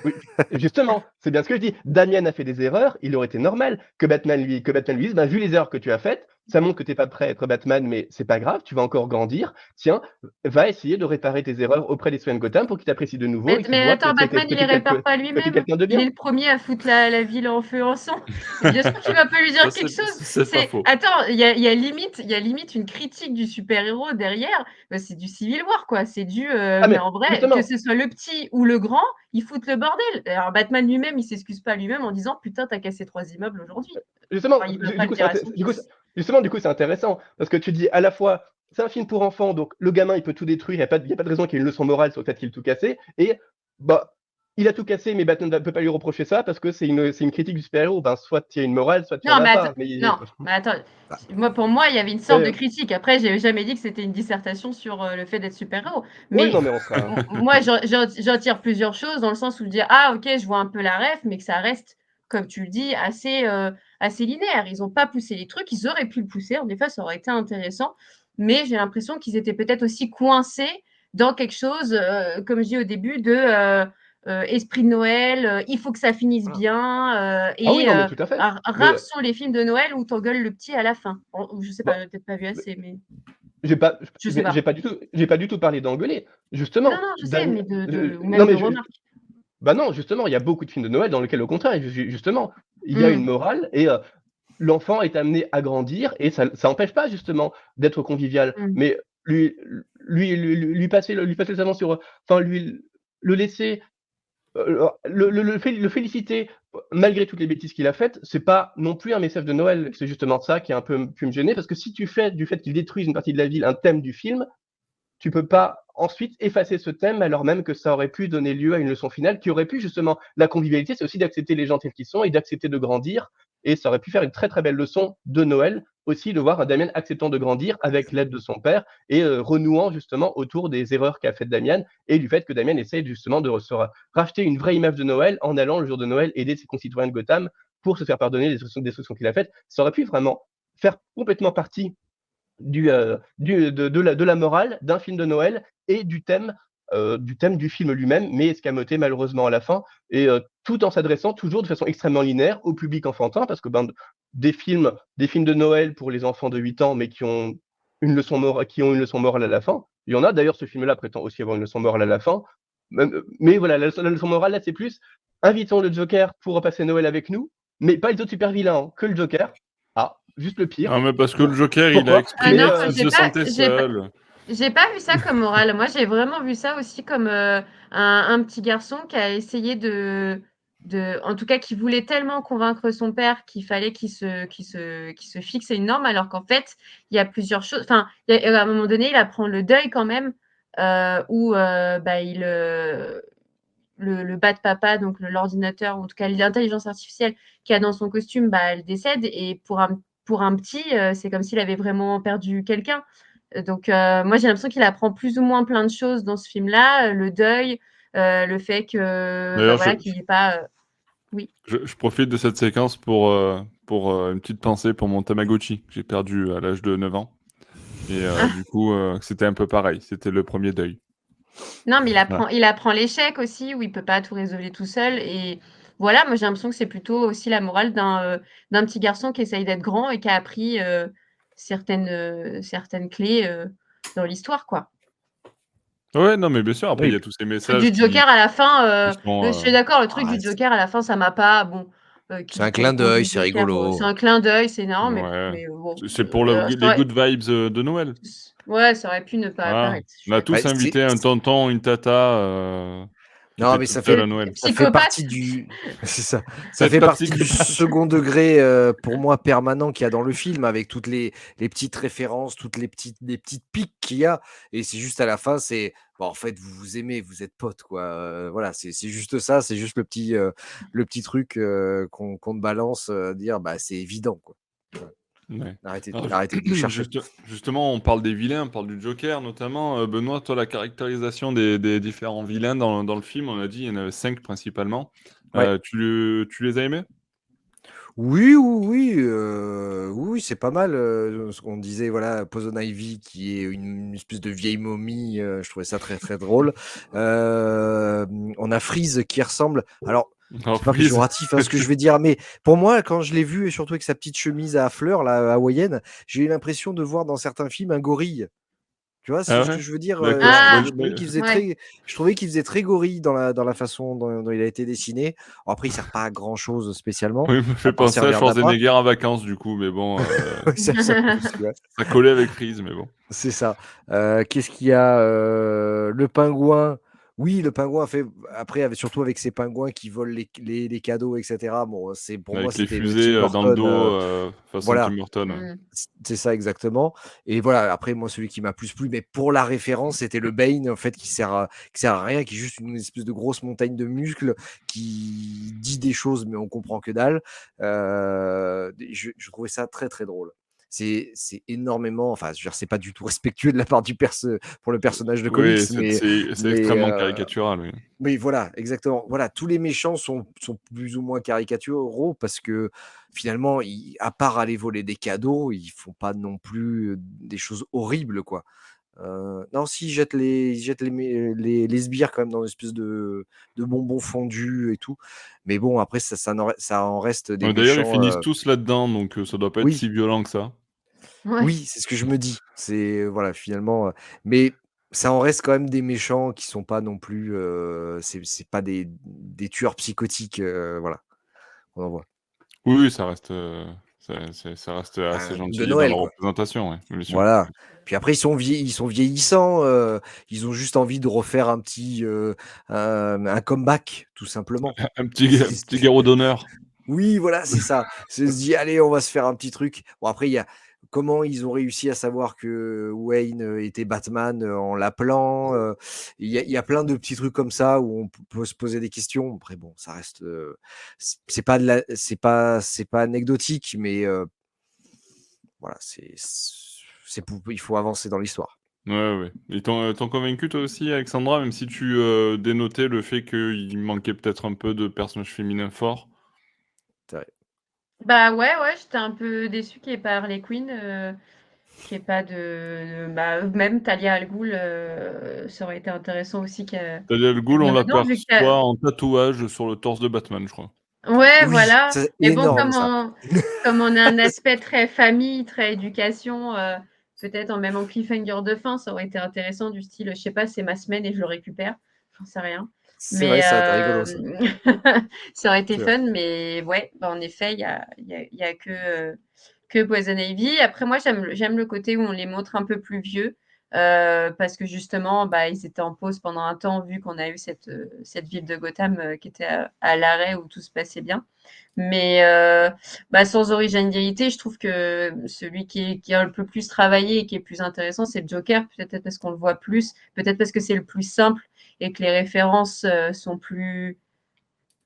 S2: oui, justement, c'est bien ce que je dis. Damian a fait des erreurs, il aurait été normal que Batman lui dise vu les erreurs que tu as faites, ça montre que tu n'es pas prêt à être Batman, mais c'est pas grave, tu vas encore grandir. Tiens, va essayer de réparer tes erreurs auprès des citoyens de Gotham pour qu'ils t'apprécient de nouveau et qu'ils
S4: Mais
S2: voient
S4: attends, Batman, il les répare pas
S2: que tu es
S4: lui-même.
S2: quelqu'un de
S4: Il est
S2: bien.
S4: le premier à foutre la ville en feu en sang. Bien sûr qu'il va pas lui dire quelque chose.
S1: C'est pas faux.
S4: Attends, il y a limite une critique du super-héros derrière. C'est du Civil War, quoi. C'est
S2: Ah
S4: mais
S2: mais
S4: en vrai, que
S2: justement,
S4: ce soit le petit ou le grand, ils foutent le bordel. Alors Batman lui-même, il s'excuse pas lui-même en disant putain, t'as cassé 3 immeubles aujourd'hui.
S2: justement,
S4: Enfin, il va
S2: du,
S4: pas
S2: du
S4: le
S2: coup,
S4: dire à son fils.
S2: du coup, c'est intéressant parce que tu dis à la fois, c'est un film pour enfants, donc le gamin il peut tout détruire, il y a pas de raison qu'il y ait une leçon morale sur le fait qu'il ait tout cassé, et bah il a tout cassé, mais Batman ne peut pas lui reprocher ça parce que c'est une critique du super-héros. Soit il y a une morale, soit il n'y en
S4: Non,
S2: a
S4: mais
S2: pas.
S4: attends.
S3: bah,
S4: Pour moi, il y avait une sorte de
S2: Euh,
S4: critique. Après, j'ai jamais dit que c'était une dissertation sur le fait d'être super-héros.
S2: oui,
S4: Mais
S2: non, mais on sera.
S4: moi, j'en tire plusieurs choses dans le sens où dire ah ok, je vois un peu la ref, mais que ça reste, comme tu le dis, assez linéaire. Ils n'ont pas poussé les trucs, ils auraient pu le pousser. En effet, ça aurait été intéressant, mais j'ai l'impression qu'ils étaient peut-être aussi coincés dans quelque chose, comme je dis au début, de esprit de Noël. Il faut que ça finisse bien
S2: Ah oui, non, mais tout à fait. Mais
S4: rares sont les films de Noël où t'engueules le petit à la fin. Je sais pas,
S2: bon,
S4: j'ai peut-être pas vu assez, mais
S2: j'ai pas,
S4: je sais pas.
S2: j'ai pas du tout parlé d'engueuler.
S4: Non,
S2: Justement,
S4: non, je sais, mais ou
S2: non,
S4: même de
S2: mais
S4: remarques.
S2: bah non, justement, il y a beaucoup de films de Noël dans lesquels, au contraire, justement, il y a une
S4: Mm.
S2: morale et l'enfant est amené à grandir et ça n'empêche pas justement d'être convivial.
S4: Mm.
S2: Mais lui passer le savon sur, enfin le laisser, le féliciter malgré toutes les bêtises qu'il a faites, c'est pas non plus un message de Noël. C'est justement ça qui a un peu pu me gêner parce que si tu fais du fait qu'il détruise une partie de la ville un thème du film, tu peux pas ensuite effacer ce thème alors même que ça aurait pu donner lieu à une leçon finale qui aurait pu justement la convivialité, c'est aussi d'accepter les gens tels qu'ils sont et d'accepter de grandir et ça aurait pu faire une très très belle leçon de Noël aussi de voir un Damien acceptant de grandir avec l'aide de son père et renouant justement autour des erreurs qu'a fait Damien et du fait que Damien essaye justement de racheter une vraie image de Noël en allant le jour de Noël aider ses concitoyens de Gotham pour se faire pardonner les destructions qu'il a faites. Ça aurait pu vraiment faire complètement partie de la morale d'un film de Noël et du thème du film lui-même, mais escamoté malheureusement à la fin, et tout en s'adressant toujours de façon extrêmement linéaire au public enfantin, parce que des films de Noël pour les enfants de 8 ans, mais qui ont une leçon morale à la fin. Il y en a d'ailleurs, ce film-là prétend aussi avoir une leçon morale à la fin. Mais voilà, la leçon morale là, c'est plus invitons le Joker pour passer Noël avec nous, mais pas les autres super vilains, hein, que le Joker. Ah, juste le pire.
S1: Non, mais parce que le Joker, il a
S2: Pourquoi?
S1: exprimé
S4: non,
S1: qu'il
S4: j'ai
S1: se
S4: pas,
S1: sentait
S4: j'ai pas,
S1: seul.
S4: j'ai pas vu ça comme morale. Moi, j'ai vraiment vu ça aussi comme un petit garçon qui a essayé en tout cas, qui voulait tellement convaincre son père qu'il fallait qu'il se fixe une norme, alors qu'en fait, il y a plusieurs choses. Enfin, à un moment donné, il apprend le deuil quand même, où le bad papa, donc l'ordinateur, ou en tout cas l'intelligence artificielle qu'il y a dans son costume, elle décède. Et pour un petit, c'est comme s'il avait vraiment perdu quelqu'un. Donc, moi, j'ai l'impression qu'il apprend plus ou moins plein de choses dans ce film-là, le deuil, le fait que,
S1: D'ailleurs,
S4: voilà, qu'il n'y ait pas. Oui.
S1: je profite de cette séquence pour une petite pensée pour mon Tamagotchi que j'ai perdu à l'âge de 9 ans. Et du coup, c'était un peu pareil. C'était le premier deuil.
S4: Non, mais
S1: Voilà.
S4: il apprend l'échec aussi, où il peut pas tout résoudre tout seul. Et voilà, moi, j'ai l'impression que c'est plutôt aussi la morale d'un petit garçon qui essaye d'être grand et qui a appris certaines clés dans l'histoire, quoi.
S1: Ouais, non, mais bien sûr. Après, il y
S3: Oui,
S1: a tous ces
S4: Le truc
S1: messages
S4: du Joker à la fin,
S1: qui sont.
S4: je suis d'accord, le truc
S3: ah,
S4: du Joker à la fin, ça m'a pas. Bon,
S3: c'est un clin
S4: qu'on
S3: d'œil,
S4: dise
S3: c'est
S4: Joker, c'est
S3: rigolo.
S4: un clin d'œil, c'est énorme,
S1: Ouais.
S4: mais bon,
S1: C'est pour
S4: ça
S1: les
S4: aurait,
S1: good vibes de Noël.
S4: ouais, ça aurait pu ne pas
S1: Voilà.
S4: apparaître. Je suis
S1: On a
S4: d'accord.
S3: Bah,
S1: tous invité un tonton, une tata qui
S3: non,
S1: était
S3: mais
S1: toute seule à Noël.
S3: ça fait
S4: Psychopathe.
S3: partie du, c'est ça, ça
S1: Peut-être
S3: fait
S1: pas
S3: partie du
S1: psychopathe.
S3: second degré pour moi permanent qu'il y a dans le film, avec toutes les petites références, toutes les petites piques qu'il y a, et c'est juste à la fin, c'est bon, en fait vous vous aimez, vous êtes potes quoi. Voilà, c'est juste ça, c'est juste le petit truc qu'on te balance, dire bah c'est évident quoi. Voilà.
S1: Ouais.
S3: Arrêtez,
S1: Alors,
S3: arrêtez de chercher.
S1: justement, on parle des vilains, on parle du Joker notamment. Benoît, toi, la caractérisation des différents vilains dans le film, on a dit, il y en avait 5 principalement.
S3: Ouais.
S1: Tu les as aimés?
S3: Oui, oui, oui, oui, c'est pas mal. Ce qu'on disait, voilà, Poison Ivy, qui est une espèce de vieille momie, je trouvais ça très très drôle. On a Freeze qui ressemble. Alors,
S1: Alors,
S3: c'est pas
S1: Freeze.
S3: péjoratif ce que je vais dire, mais pour moi, quand je l'ai vu, et surtout avec sa petite chemise à fleurs, là, hawaïenne, j'ai eu l'impression de voir dans certains films un gorille. Tu vois
S1: Ah
S3: ce que
S1: ouais?
S3: je veux dire?
S1: D'accord.
S3: Je trouvais qu'il faisait
S4: Ouais.
S3: très gorille dans la façon dont il a été dessiné. Bon, après, il sert pas à grand chose spécialement,
S1: Oui, il me fait
S3: à part
S1: penser à
S3: servir d'appât.
S1: Schwarzenegger en vacances, du coup, mais bon,
S3: Oui, ça peut aussi, ouais.
S1: ça collait avec Freeze, mais bon.
S3: C'est ça. Qu'est-ce qu'il y a? Le pingouin. Oui, le pingouin fait après surtout avec ces pingouins qui volent les cadeaux et cetera. Bon, pour moi,
S1: Avec les
S3: c'était le
S1: fusées
S3: Tim
S1: dans le
S3: Burton,
S1: dos, façon Tim
S3: voilà,
S1: Burton. Ouais.
S4: Mm.
S3: c'est ça exactement. Et voilà, après moi, celui qui m'a plus plu, mais pour la référence, c'était le Bane, en fait, qui sert à rien, qui est juste une espèce de grosse montagne de muscles, qui dit des choses, mais on comprend que dalle. Je trouvais ça très, très drôle. C'est énormément, enfin, je veux dire, c'est pas du tout respectueux de la part pour le personnage de comics,
S1: Oui, c'est
S3: mais,
S1: extrêmement caricatural, oui.
S3: mais voilà, exactement. Voilà, tous les méchants sont plus ou moins caricaturaux parce que finalement, à part aller voler des cadeaux, ils font pas non plus des choses horribles, quoi. Non, si, ils jettent les sbires quand même dans une espèce de bonbons fondus et tout. Mais bon, après, ça en reste des
S1: D'ailleurs, ils
S3: méchants.
S1: finissent tous là-dedans, donc ça doit pas être
S3: Oui,
S1: si violent que ça.
S4: Ouais.
S3: oui, c'est ce que je me dis. C'est voilà, finalement, mais ça en reste quand même des méchants qui sont pas non plus, c'est pas des tueurs psychotiques, voilà, on en voit.
S1: Oui, oui, ça reste, ça reste
S3: Un
S1: assez
S3: film de
S1: gentil dans
S3: Noël,
S1: leur
S3: quoi.
S1: représentation, ouais, bien sûr.
S3: Voilà. Puis après ils sont vieillissants, ils ont juste envie de refaire un comeback, tout simplement.
S1: Un
S3: C'est ce
S1: petit
S3: que
S1: garrot d'honneur.
S3: Oui, voilà, c'est ça. C'est se dit: «Allez, on va se faire un petit truc». Bon, après, il y a comment ils ont réussi à savoir que Wayne, était Batman, en l'appelant, il y a plein de petits trucs comme ça où on peut se poser des questions. Après bon, ça reste, c'est pas de la c'est pas anecdotique, mais voilà, il faut avancer dans l'histoire.
S1: Ouais, ouais. Et t'en convaincu toi aussi, Alexandra, même si tu dénotais le fait qu'il manquait peut-être un peu de personnages féminins forts?
S3: C'est vrai.
S4: Bah ouais, j'étais un peu déçue qu'il n'y ait pas Harley Quinn. Qu'il y ait pas même Talia Al Ghul, ça aurait été intéressant aussi
S1: Talia Al Ghul, on
S4: vienne dedans vu que
S1: l'aperçoit en tatouage sur le torse de Batman, je crois.
S4: ouais,
S3: Oui,
S4: voilà.
S3: c'est
S4: Mais bon,
S3: énorme ça.
S4: comme on a un aspect très famille, très éducation, peut-être même en cliffhanger de fin, ça aurait été intéressant du style, je sais pas, c'est ma semaine et je le récupère. J'en sais rien.
S3: C'est
S4: Mais
S3: vrai, ça aurait été rigolo ça.
S4: ça aurait été
S3: C'est vrai.
S4: fun, mais ouais, en effet, il y a que Poison Ivy. Après, moi, j'aime le côté où on les montre un peu plus vieux, parce que justement, ils étaient en pause pendant un temps, vu qu'on a eu cette ville de Gotham qui était à l'arrêt où tout se passait bien. Mais sans originalité, je trouve que celui qui a un peu plus travaillé et qui est plus intéressant, c'est le Joker. Peut-être parce qu'on le voit plus, peut-être parce que c'est le plus simple et que les références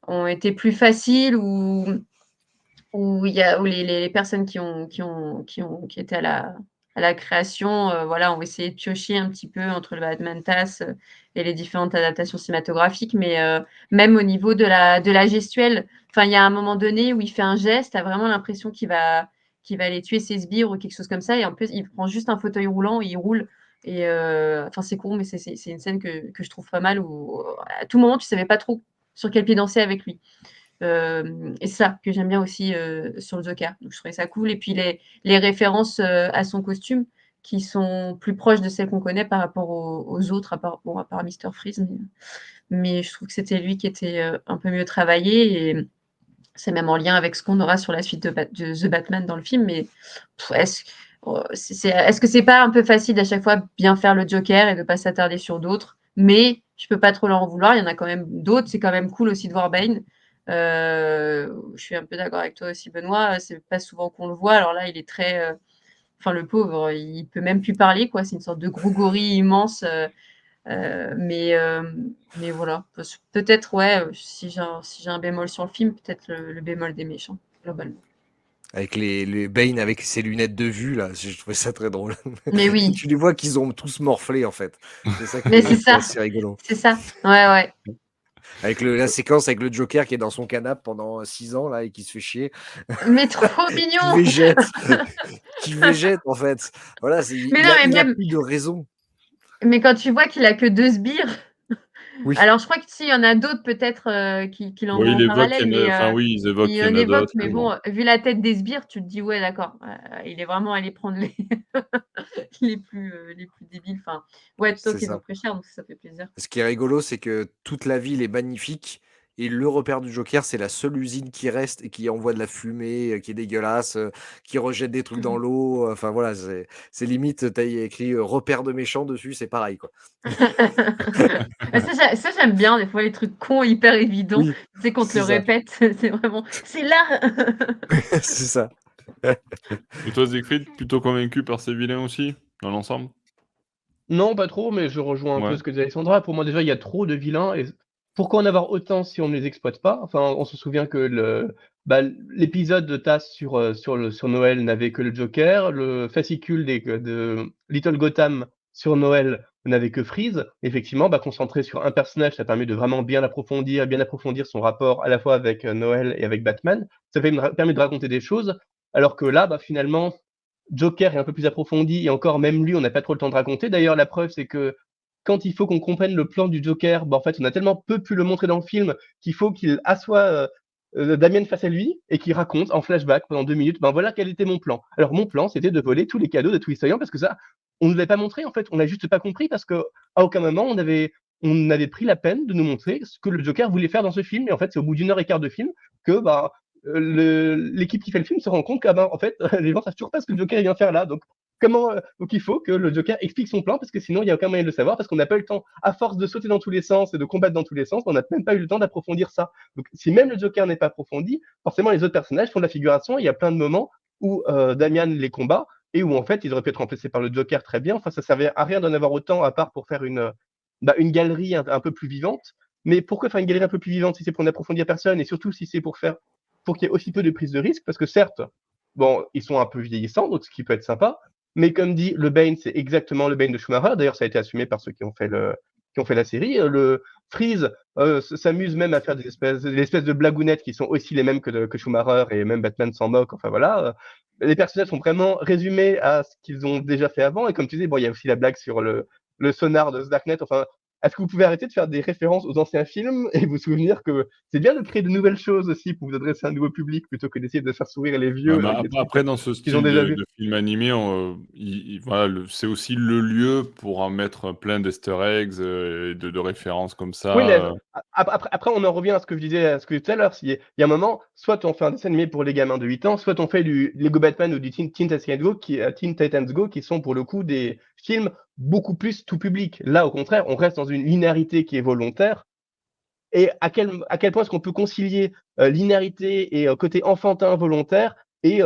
S4: ont été plus faciles où les personnes qui étaient à la création, voilà, ont essayé de piocher un petit peu entre le Batman TAS et les différentes adaptations cinématographiques, mais même au niveau de la gestuelle, enfin, il y a un moment donné où il fait un geste, tu as vraiment l'impression qu'il va aller tuer ses sbires ou quelque chose comme ça, et en plus, il prend juste un fauteuil roulant et il roule. Et enfin, c'est con, mais c'est une scène que je trouve pas mal où à tout moment, tu savais pas trop sur quel pied danser avec lui. Et c'est ça que j'aime bien aussi sur le Joker. Donc, je trouvais ça cool. Et puis, les références à son costume qui sont plus proches de celles qu'on connaît par rapport aux autres, à part Mr. Freeze. Mais je trouve que c'était lui qui était un peu mieux travaillé. Et c'est même en lien avec ce qu'on aura sur la suite de The Batman dans le film. Mais est-ce que c'est pas un peu facile à chaque fois bien faire le Joker et de pas s'attarder sur d'autres? Mais je peux pas trop leur en vouloir. Il y en a quand même d'autres. C'est quand même cool aussi de voir Bane. Je suis un peu d'accord avec toi aussi, Benoît. C'est pas souvent qu'on le voit. Alors là, il est très. Enfin, le pauvre, il peut même plus parler, quoi. C'est une sorte de gros gorille immense. Mais voilà. Peut-être, ouais, si j'ai un bémol sur le film, peut-être le bémol des méchants, globalement.
S3: Avec les Bane avec ses lunettes de vue, là, je trouvais ça très drôle.
S4: Mais oui,
S3: Tu les vois qu'ils ont tous morflé, en fait. C'est ça qui
S4: mais c'est
S3: est, qui est
S4: ça.
S3: assez rigolo.
S4: C'est ça. Ouais, ouais.
S3: Avec la séquence avec le Joker qui est dans son canapé pendant 6 ans, là, et qui se fait chier,
S4: Mais trop
S3: qui
S4: mignon.
S3: végète, qui végète, en fait. Voilà,
S4: Mais non, mais
S3: il a
S4: même,
S3: plus de raison.
S4: mais quand tu vois qu'il a que 2 sbires,
S3: Oui,
S4: alors je crois que s'il y en a d'autres peut-être qu'il
S1: Oui,
S4: envoie
S1: il
S4: en
S1: évoque
S4: parallèle,
S1: qu'il y en a,
S4: mais
S1: enfin oui, ils évoquent
S4: il
S1: qu'il y
S4: en
S1: en a
S4: évoque.
S1: d'autres,
S4: Mais
S1: mais bon.
S4: bon, vu la tête des sbires, tu te dis ouais, d'accord, il est vraiment allé prendre les plus débiles. Enfin, ouais, plutôt
S3: c'est
S4: qu'ils ont
S3: ça.
S4: pris cher, donc ça fait plaisir.
S3: Ce qui est rigolo, c'est que toute la ville est magnifique et le repère du Joker, c'est la seule usine qui reste et qui envoie de la fumée, qui est dégueulasse, qui rejette des trucs dans l'eau. Enfin voilà, c'est limite, tu as écrit repère de méchants dessus, c'est pareil, quoi.
S4: Ça, j'aime bien, des fois, les trucs cons hyper évidents.
S3: Oui,
S4: Tu sais, qu'on te
S3: c'est
S4: le
S3: ça.
S4: répète, c'est vraiment, c'est là.
S3: C'est ça.
S1: Et toi, Siegfried, plutôt convaincu par ces vilains aussi, dans l'ensemble?
S2: Non, pas trop, mais je rejoins un peu
S1: Ouais.
S2: ce que dit Alexandra. Pour moi, déjà, il y a trop de vilains. Et pourquoi en avoir autant si on ne les exploite pas? Enfin, on se souvient que l'épisode de TAS sur Noël n'avait que le Joker. Le fascicule de Little Gotham sur Noël n'avait que Freeze. Effectivement, concentrer sur un personnage, ça permet de vraiment bien approfondir son rapport à la fois avec Noël et avec Batman. Ça permet de raconter des choses. Alors que là, finalement, Joker est un peu plus approfondi et encore même lui, on n'a pas trop le temps de raconter. D'ailleurs, la preuve, c'est que quand il faut qu'on comprenne le plan du Joker, en fait, on a tellement peu pu le montrer dans le film qu'il faut qu'il assoie Damien face à lui et qu'il raconte en flashback pendant 2 minutes, voilà quel était mon plan. Alors mon plan, c'était de voler tous les cadeaux de tous les citoyens parce que ça, on ne l'avait pas montré en fait, on n'a juste pas compris parce que à aucun moment on avait pris la peine de nous montrer ce que le Joker voulait faire dans ce film. Et en fait, c'est au bout d'1 heure et quart de film que l'équipe qui fait le film se rend compte qu'en fait, les gens savent toujours pas ce que le Joker vient faire là. Donc, donc il faut que le Joker explique son plan parce que sinon il n'y a aucun moyen de le savoir parce qu'on n'a pas eu le temps, à force de sauter dans tous les sens et de combattre dans tous les sens, on n'a même pas eu le temps d'approfondir ça. Donc, si même le Joker n'est pas approfondi, forcément les autres personnages font de la figuration. Il y a plein de moments où Damian les combat et où en fait ils auraient pu être remplacés par le Joker très bien. Enfin, ça servait à rien d'en avoir autant à part pour faire une galerie un peu plus vivante. Mais pourquoi faire une galerie un peu plus vivante si c'est pour n'approfondir personne et surtout si c'est pour qu'il y ait aussi peu de prise de risque, parce que certes, bon, ils sont un peu vieillissants, donc ce qui peut être sympa, mais comme dit, le Bane, c'est exactement le Bane de Schumacher. D'ailleurs, ça a été assumé par ceux qui ont fait la série. Le Freeze s'amuse même à faire des espèces de blagounettes qui sont aussi les mêmes que Schumacher, et même Batman s'en moque. Enfin voilà. les personnages sont vraiment résumés à ce qu'ils ont déjà fait avant. Et comme tu dis, bon, il y a aussi la blague sur le sonar de The Dark Knight. Enfin, est-ce que vous pouvez arrêter de faire des références aux anciens films et vous souvenir que c'est bien de créer de nouvelles choses aussi pour vous adresser à un nouveau public plutôt que d'essayer de faire sourire les
S1: Ouais,
S2: vieux
S1: mais
S2: avec des trucs
S1: après, dans ce
S2: qu'ils ont
S1: style
S2: déjà
S1: de,
S2: vus?
S1: de film animé, voilà, c'est aussi le lieu pour en mettre plein d'easter eggs et de références comme
S2: Oui, mais
S1: ça.
S2: après, on en revient à ce que je disais tout à l'heure. Il y a un moment, soit on fait un dessin animé pour les gamins de 8 ans, soit on fait du Lego Batman ou du Teen Titans Go, qui sont pour le coup des films beaucoup plus tout public. Là, au contraire, on reste dans une linéarité qui est volontaire. Et à quel point est-ce qu'on peut concilier linéarité et côté enfantin volontaire et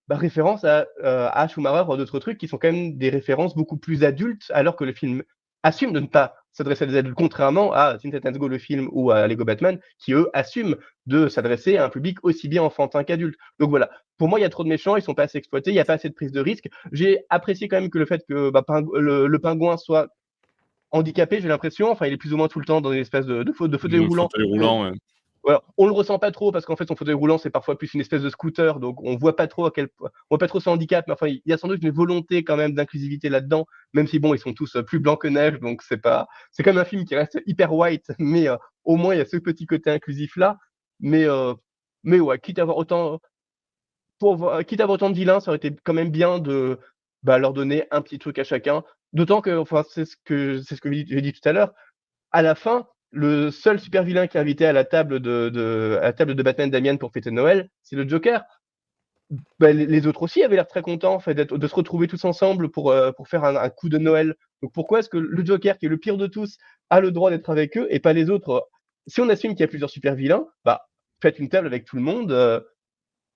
S2: référence à Schumacher ou d'autres trucs qui sont quand même des références beaucoup plus adultes, alors que le film assume de ne pas s'adresser à des adultes, contrairement à Teen Titans Go, le film, ou à Lego Batman, qui eux assument de s'adresser à un public aussi bien enfantin qu'adulte. Donc voilà, pour moi, il y a trop de méchants, ils sont pas assez exploités, il n'y a pas assez de prise de risque. J'ai apprécié quand même que le fait que le pingouin soit handicapé, j'ai l'impression. Enfin, il est plus ou moins tout le temps dans une espèce de fauteuil
S1: Le
S2: roulant.
S1: fauteuil roulant, ouais.
S2: Voilà. On le ressent pas trop parce qu'en fait, son fauteuil roulant, c'est parfois plus une espèce de scooter. Donc, on voit pas trop on voit pas trop son handicap. Mais enfin, il y a sans doute une volonté quand même d'inclusivité là-dedans. Même si bon, ils sont tous plus blancs que neige. Donc, c'est quand même un film qui reste hyper white. Mais au moins, il y a ce petit côté inclusif là. Mais, ouais, quitte à avoir autant de vilains, ça aurait été quand même bien de leur donner un petit truc à chacun. D'autant que, enfin, c'est ce que j'ai dit tout à l'heure. À la fin, le seul super vilain qui est invité à la table de Batman Damian pour fêter Noël, c'est le Joker. Les autres aussi avaient l'air très contents en fait, de se retrouver tous ensemble pour faire un coup de Noël. Donc pourquoi est-ce que le Joker, qui est le pire de tous, a le droit d'être avec eux et pas les autres? Si on assume qu'il y a plusieurs super vilains, faites une table avec tout le monde.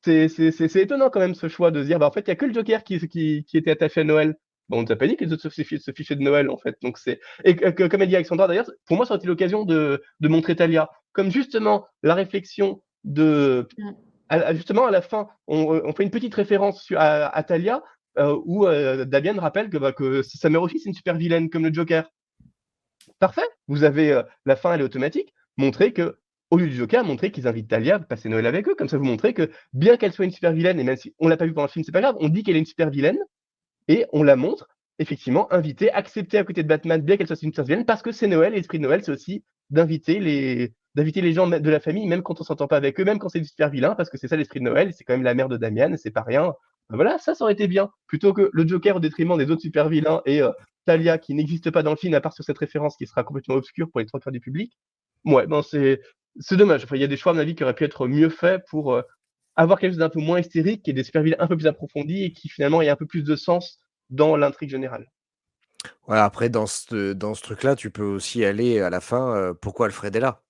S2: C'est étonnant quand même ce choix de se dire, en fait, il n'y a que le Joker qui était attaché à Noël. Bon, on ne t'a pas dit que les autres se fichaient de Noël, en fait. Donc comme a dit Alexandra d'ailleurs, pour moi, ça aurait été l'occasion de montrer Talia. Comme justement la réflexion justement à la fin, on fait une petite référence à Talia, où Damian rappelle que sa mère aussi, c'est une super vilaine, comme le Joker. Parfait. Vous avez la fin, elle est automatique. Montrez que, au lieu du Joker, montrez qu'ils invitent Talia à passer Noël avec eux. Comme ça, vous montrez que, bien qu'elle soit une super vilaine, et même si on l'a pas vu pendant le film, c'est pas grave, on dit qu'elle est une super vilaine, et on la montre, effectivement, invitée, acceptée à côté de Batman, bien qu'elle soit une super vilaine, parce que c'est Noël, et l'esprit de Noël, c'est aussi d'inviter les gens de la famille, même quand on s'entend pas avec eux, même quand c'est des super vilains, parce que c'est ça l'esprit de Noël, c'est quand même la mère de Damian, et c'est pas rien. Voilà, ça aurait été bien. Plutôt que le Joker au détriment des autres super vilains et Talia qui n'existe pas dans le film à part sur cette référence qui sera complètement obscure pour les trois quarts du public. Ouais, c'est dommage. Enfin, il y a des choix, à mon avis, qui auraient pu être mieux faits pour avoir quelque chose d'un peu moins hystérique et des super vilains un peu plus approfondis et qui finalement aient un peu plus de sens dans l'intrigue générale.
S3: Voilà, après, dans ce truc-là, tu peux aussi aller à la fin, pourquoi Alfred est là?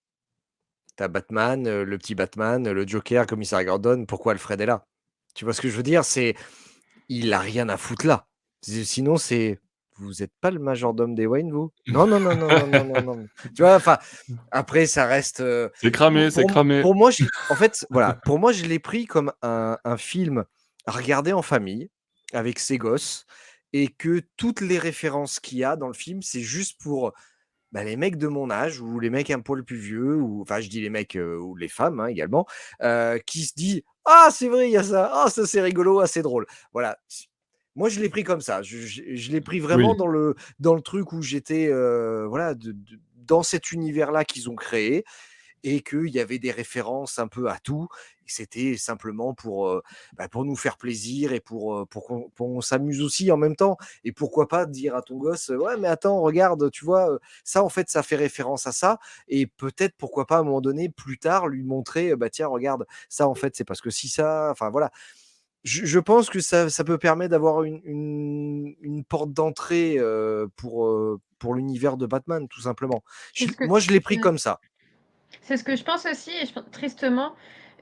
S3: T'as Batman, le petit Batman, le Joker, commissaire Gordon, pourquoi Alfred est là? Tu vois ce que je veux dire? Il a rien à foutre là. Sinon, vous êtes pas le majordome des Wayne, vous? Non, non, non, non, non, non, non, non. Tu vois, enfin, après, ça reste.
S1: C'est cramé, c'est cramé.
S3: Pour moi, en fait, voilà, pour moi, je l'ai pris comme un film à regarder en famille avec ses gosses et que toutes les références qu'il y a dans le film, c'est juste pour les mecs de mon âge ou les mecs un poil plus vieux, ou enfin, je dis les mecs ou les femmes hein, également, qui se disent ah, c'est vrai, il y a ça, ah, ça c'est rigolo, ah, c'est drôle. Voilà. Moi, je l'ai pris comme ça. Je l'ai pris vraiment
S1: Oui.
S3: dans le truc où j'étais voilà, dans cet univers-là qu'ils ont créé et qu'il y avait des références un peu à tout. Et c'était simplement pour nous faire plaisir et pour qu'on s'amuse aussi en même temps. Et pourquoi pas dire à ton gosse, ouais, mais attends, regarde, tu vois, ça, en fait, ça fait référence à ça. Et peut-être, pourquoi pas, à un moment donné, plus tard, lui montrer, tiens, regarde, ça, en fait, c'est parce que si ça, enfin, voilà. Je pense que ça peut permettre d'avoir une porte d'entrée pour l'univers de Batman, tout simplement. Moi, je l'ai pris comme ça.
S4: C'est ce que je pense aussi et tristement,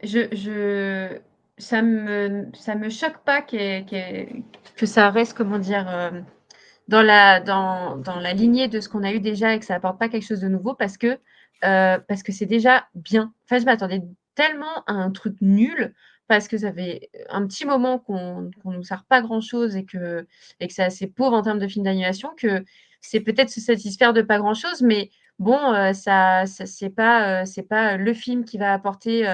S4: ça me choque pas que ça reste, comment dire, dans la lignée de ce qu'on a eu déjà et que ça apporte pas quelque chose de nouveau parce que c'est déjà bien. Enfin, je m'attendais tellement à un truc nul parce que ça fait un petit moment qu'on nous sert pas grand-chose et que c'est assez pauvre en termes de film d'animation que c'est peut-être se satisfaire de pas grand-chose, mais bon, ça c'est pas le film qui va apporter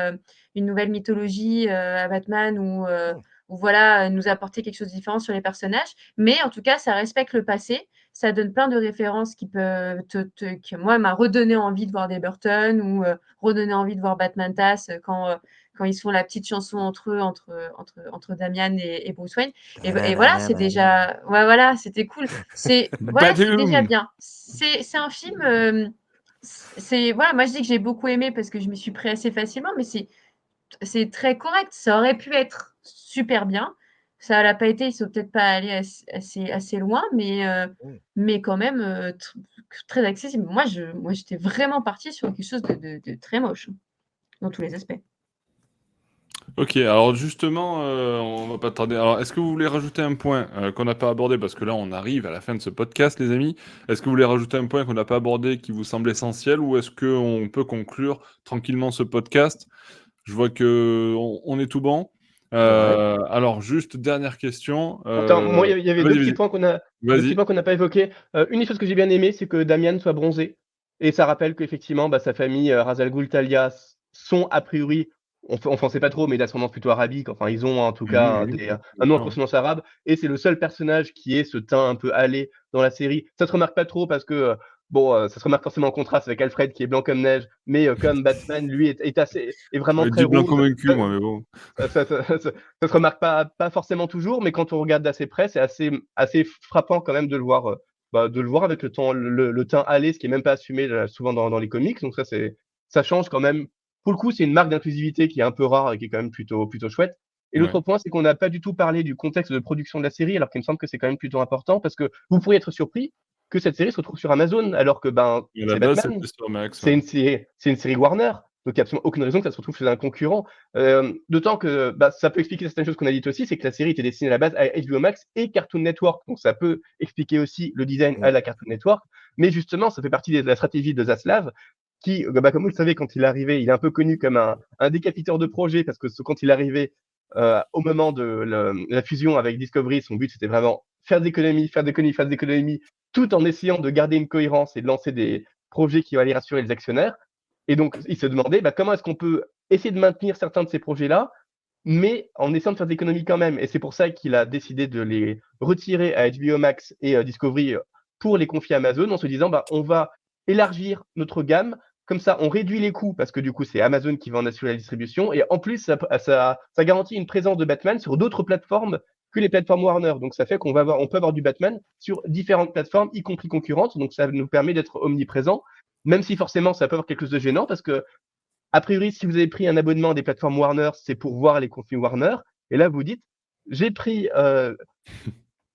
S4: une nouvelle mythologie à Batman ou voilà, nous apporter quelque chose de différent sur les personnages. Mais en tout cas, ça respecte le passé. Ça donne plein de références qui peuvent que moi m'a redonné envie de voir des Burton ou redonné envie de voir Batman TAS quand ils font la petite chanson entre eux, entre Damian et Bruce Wayne. Et voilà, c'est déjà, ouais, voilà, c'était cool. C'est voilà, c'est déjà
S1: Badoum.
S4: bien. C'est un film. Voilà, moi je dis que j'ai beaucoup aimé parce que je m'y suis pris assez facilement, mais c'est très correct. Ça aurait pu être super bien. Ça l'a pas été. Ils sont peut-être pas allés assez loin, mais quand même très accessible. Moi, j'étais vraiment partie sur quelque chose de très moche dans tous les aspects.
S1: Ok, alors justement, on va pas tarder. Alors, est-ce que vous voulez rajouter un point qu'on n'a pas abordé? Parce que là, on arrive à la fin de ce podcast, les amis. Est-ce que vous voulez rajouter un point qu'on n'a pas abordé qui vous semble essentiel ou est-ce qu'on peut conclure tranquillement ce podcast? Je vois que on est tout bon. Alors, juste dernière question.
S2: Attends, moi, il y avait deux
S1: Vas-y,
S2: petits
S1: vas-y.
S2: points qu'on a,
S1: Vas-y.
S2: pas évoqués. Une des choses que j'ai bien aimé, c'est que Damian soit bronzé. Et ça rappelle qu'effectivement, sa famille, Ra's al Ghul, Talia, sont a priori, on sait pas trop, mais d'ascendance plutôt arabique. Enfin, ils ont en tout cas
S1: Oui, bien
S2: un nom à
S1: sûr.
S2: consonance arabe. Et c'est le seul personnage qui ait ce teint un peu hâlé dans la série. Ça se remarque pas trop parce que, ça se remarque forcément en contraste avec Alfred qui est blanc comme neige. Mais comme Batman, lui, est vraiment
S1: J'aurais
S2: très
S1: dit blanc
S2: rose.
S1: convaincu, moi, mais bon.
S2: Ça se remarque pas forcément toujours, mais quand on regarde d'assez près, c'est assez frappant quand même de le voir, de le voir avec le temps, le teint hâlé, ce qui est même pas assumé souvent dans les comics. Donc ça change quand même. Pour le coup, c'est une marque d'inclusivité qui est un peu rare et qui est quand même plutôt chouette. Et
S1: Ouais.
S2: l'autre point, c'est qu'on n'a pas du tout parlé du contexte de production de la série, alors qu'il me semble que c'est quand même plutôt important, parce que vous pourriez être surpris que cette série se retrouve sur Amazon, alors que
S1: À la
S2: c'est
S1: base,
S2: Batman,
S1: c'était sur Max.
S2: c'est
S1: Ouais.
S2: une série Warner, donc il n'y a absolument aucune raison que ça se retrouve chez un concurrent. D'autant que ça peut expliquer certaines choses qu'on a dites aussi, c'est que la série était destinée à la base à HBO Max et Cartoon Network, donc ça peut expliquer aussi le design à la Cartoon Network. Mais justement, ça fait partie de la stratégie de Zaslav, qui, comme vous le savez, quand il est arrivé, il est un peu connu comme un décapiteur de projet, parce que quand il est arrivé au moment de la fusion avec Discovery, son but c'était vraiment faire des économies, tout en essayant de garder une cohérence et de lancer des projets qui allaient rassurer les actionnaires. Et donc, il se demandait comment est-ce qu'on peut essayer de maintenir certains de ces projets-là, mais en essayant de faire des économies quand même. Et c'est pour ça qu'il a décidé de les retirer à HBO Max et Discovery pour les confier à Amazon, en se disant on va élargir notre gamme. Comme ça, on réduit les coûts parce que du coup, c'est Amazon qui va en assurer la distribution. Et en plus, ça garantit une présence de Batman sur d'autres plateformes que les plateformes Warner. Donc, ça fait on peut avoir du Batman sur différentes plateformes, y compris concurrentes. Donc, ça nous permet d'être omniprésents, même si forcément, ça peut avoir quelque chose de gênant parce que, a priori, si vous avez pris un abonnement des plateformes Warner, c'est pour voir les contenus Warner. Et là, vous dites, j'ai pris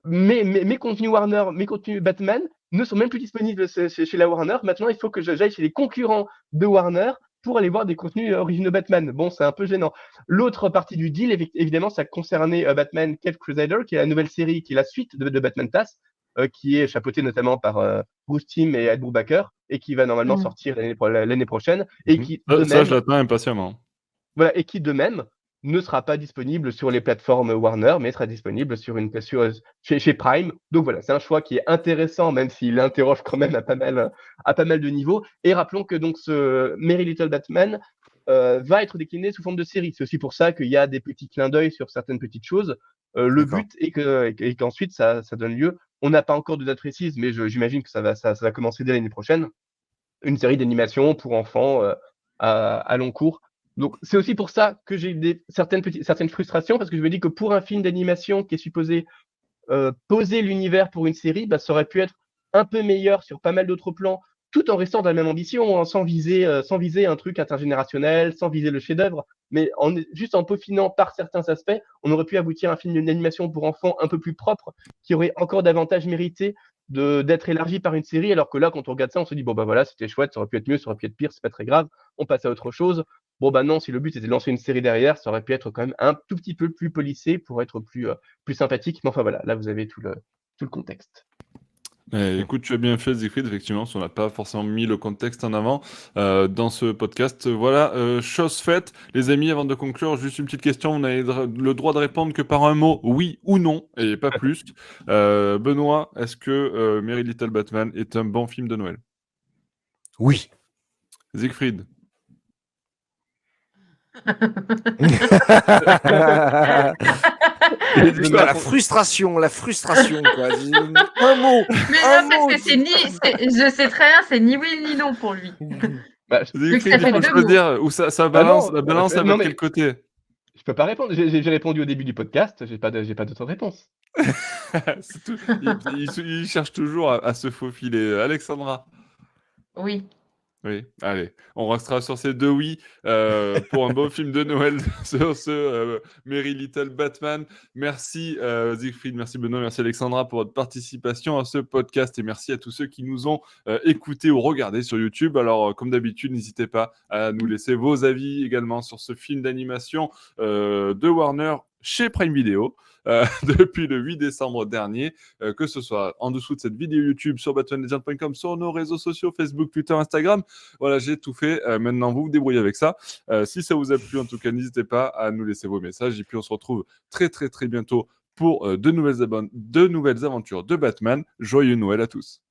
S2: mes contenus Warner, mes contenus Batman ne sont même plus disponibles chez la Warner. Maintenant, il faut que j'aille chez les concurrents de Warner pour aller voir des contenus originaux Batman. Bon, c'est un peu gênant. L'autre partie du deal, évidemment, ça concernait Batman Caped Crusader, qui est la nouvelle série, qui est la suite de Batman TAS, qui est chapeautée notamment par Bruce Timm et Ed Brubaker, et qui va normalement sortir l'année prochaine, et qui,
S1: Ça, je l'attends impatiemment.
S2: voilà, et qui de même ne sera pas disponible sur les plateformes Warner, mais sera disponible chez Prime. Donc voilà, c'est un choix qui est intéressant, même s'il interroge quand même à pas mal de niveaux. Et rappelons que donc ce Merry Little Batman va être décliné sous forme de série. C'est aussi pour ça qu'il y a des petits clins d'œil sur certaines petites choses. Le but est qu'ensuite ça donne lieu. On n'a pas encore de date précise, mais j'imagine que ça va commencer dès l'année prochaine. Une série d'animation pour enfants à long cours. Donc c'est aussi pour ça que j'ai certaines frustrations, parce que je me dis que pour un film d'animation qui est supposé poser l'univers pour une série, ça aurait pu être un peu meilleur sur pas mal d'autres plans, tout en restant dans la même ambition, sans viser un truc intergénérationnel, sans viser le chef-d'œuvre, mais juste en peaufinant par certains aspects, on aurait pu aboutir à un film d'animation pour enfants un peu plus propre, qui aurait encore davantage mérité d'être élargi par une série, alors que là, quand on regarde ça, on se dit, bon, voilà, c'était chouette, ça aurait pu être mieux, ça aurait pu être pire, c'est pas très grave, on passe à autre chose. Bon, non, si le but était de lancer une série derrière, ça aurait pu être quand même un tout petit peu plus polissé pour être plus sympathique. Mais enfin, voilà, là, vous avez tout le contexte.
S1: Écoute, tu as bien fait, Siegfried, effectivement, on n'a pas forcément mis le contexte en avant dans ce podcast. Voilà, chose faite. Les amis, avant de conclure, juste une petite question. On a le droit de répondre que par un mot, oui ou non, et pas plus. Benoît, est-ce que Merry Little Batman est un bon film de Noël?
S3: Oui.
S1: Siegfried?
S3: Putain, la frustration, quoi. Un mot.
S4: Mais
S3: Un
S4: non,
S3: mot,
S4: parce que je sais très bien, c'est ni oui ni non pour lui.
S2: Bah,
S1: Siegfried,
S4: que ça
S1: il
S4: fait
S1: faut
S4: deux
S1: choisir où ça balance,
S2: non,
S1: la balance, elle va
S2: non,
S1: de
S2: mais
S1: quel côté?
S2: je peux pas répondre. J'ai répondu au début du podcast, j'ai pas d'autre réponse.
S1: C'est tout. Il cherche toujours à se faufiler. Alexandra?
S4: Oui.
S1: Oui, allez, on restera sur ces 2 oui, pour un beau film de Noël sur ce, Merry Little Batman. Merci, Siegfried, merci Benoît, merci Alexandra pour votre participation à ce podcast et merci à tous ceux qui nous ont, écoutés ou regardés sur YouTube. Alors, comme d'habitude, n'hésitez pas à nous laisser vos avis également sur ce film d'animation, de Warner chez Prime Video, depuis le 8 décembre dernier, que ce soit en dessous de cette vidéo YouTube, sur batmanlegend.com, sur nos réseaux sociaux, Facebook, Twitter, Instagram. Voilà, j'ai tout fait. Maintenant, vous vous débrouillez avec ça. Si ça vous a plu, en tout cas, n'hésitez pas à nous laisser vos messages. Et puis, on se retrouve très, très, très bientôt pour de nouvelles aventures de Batman. Joyeux Noël à tous.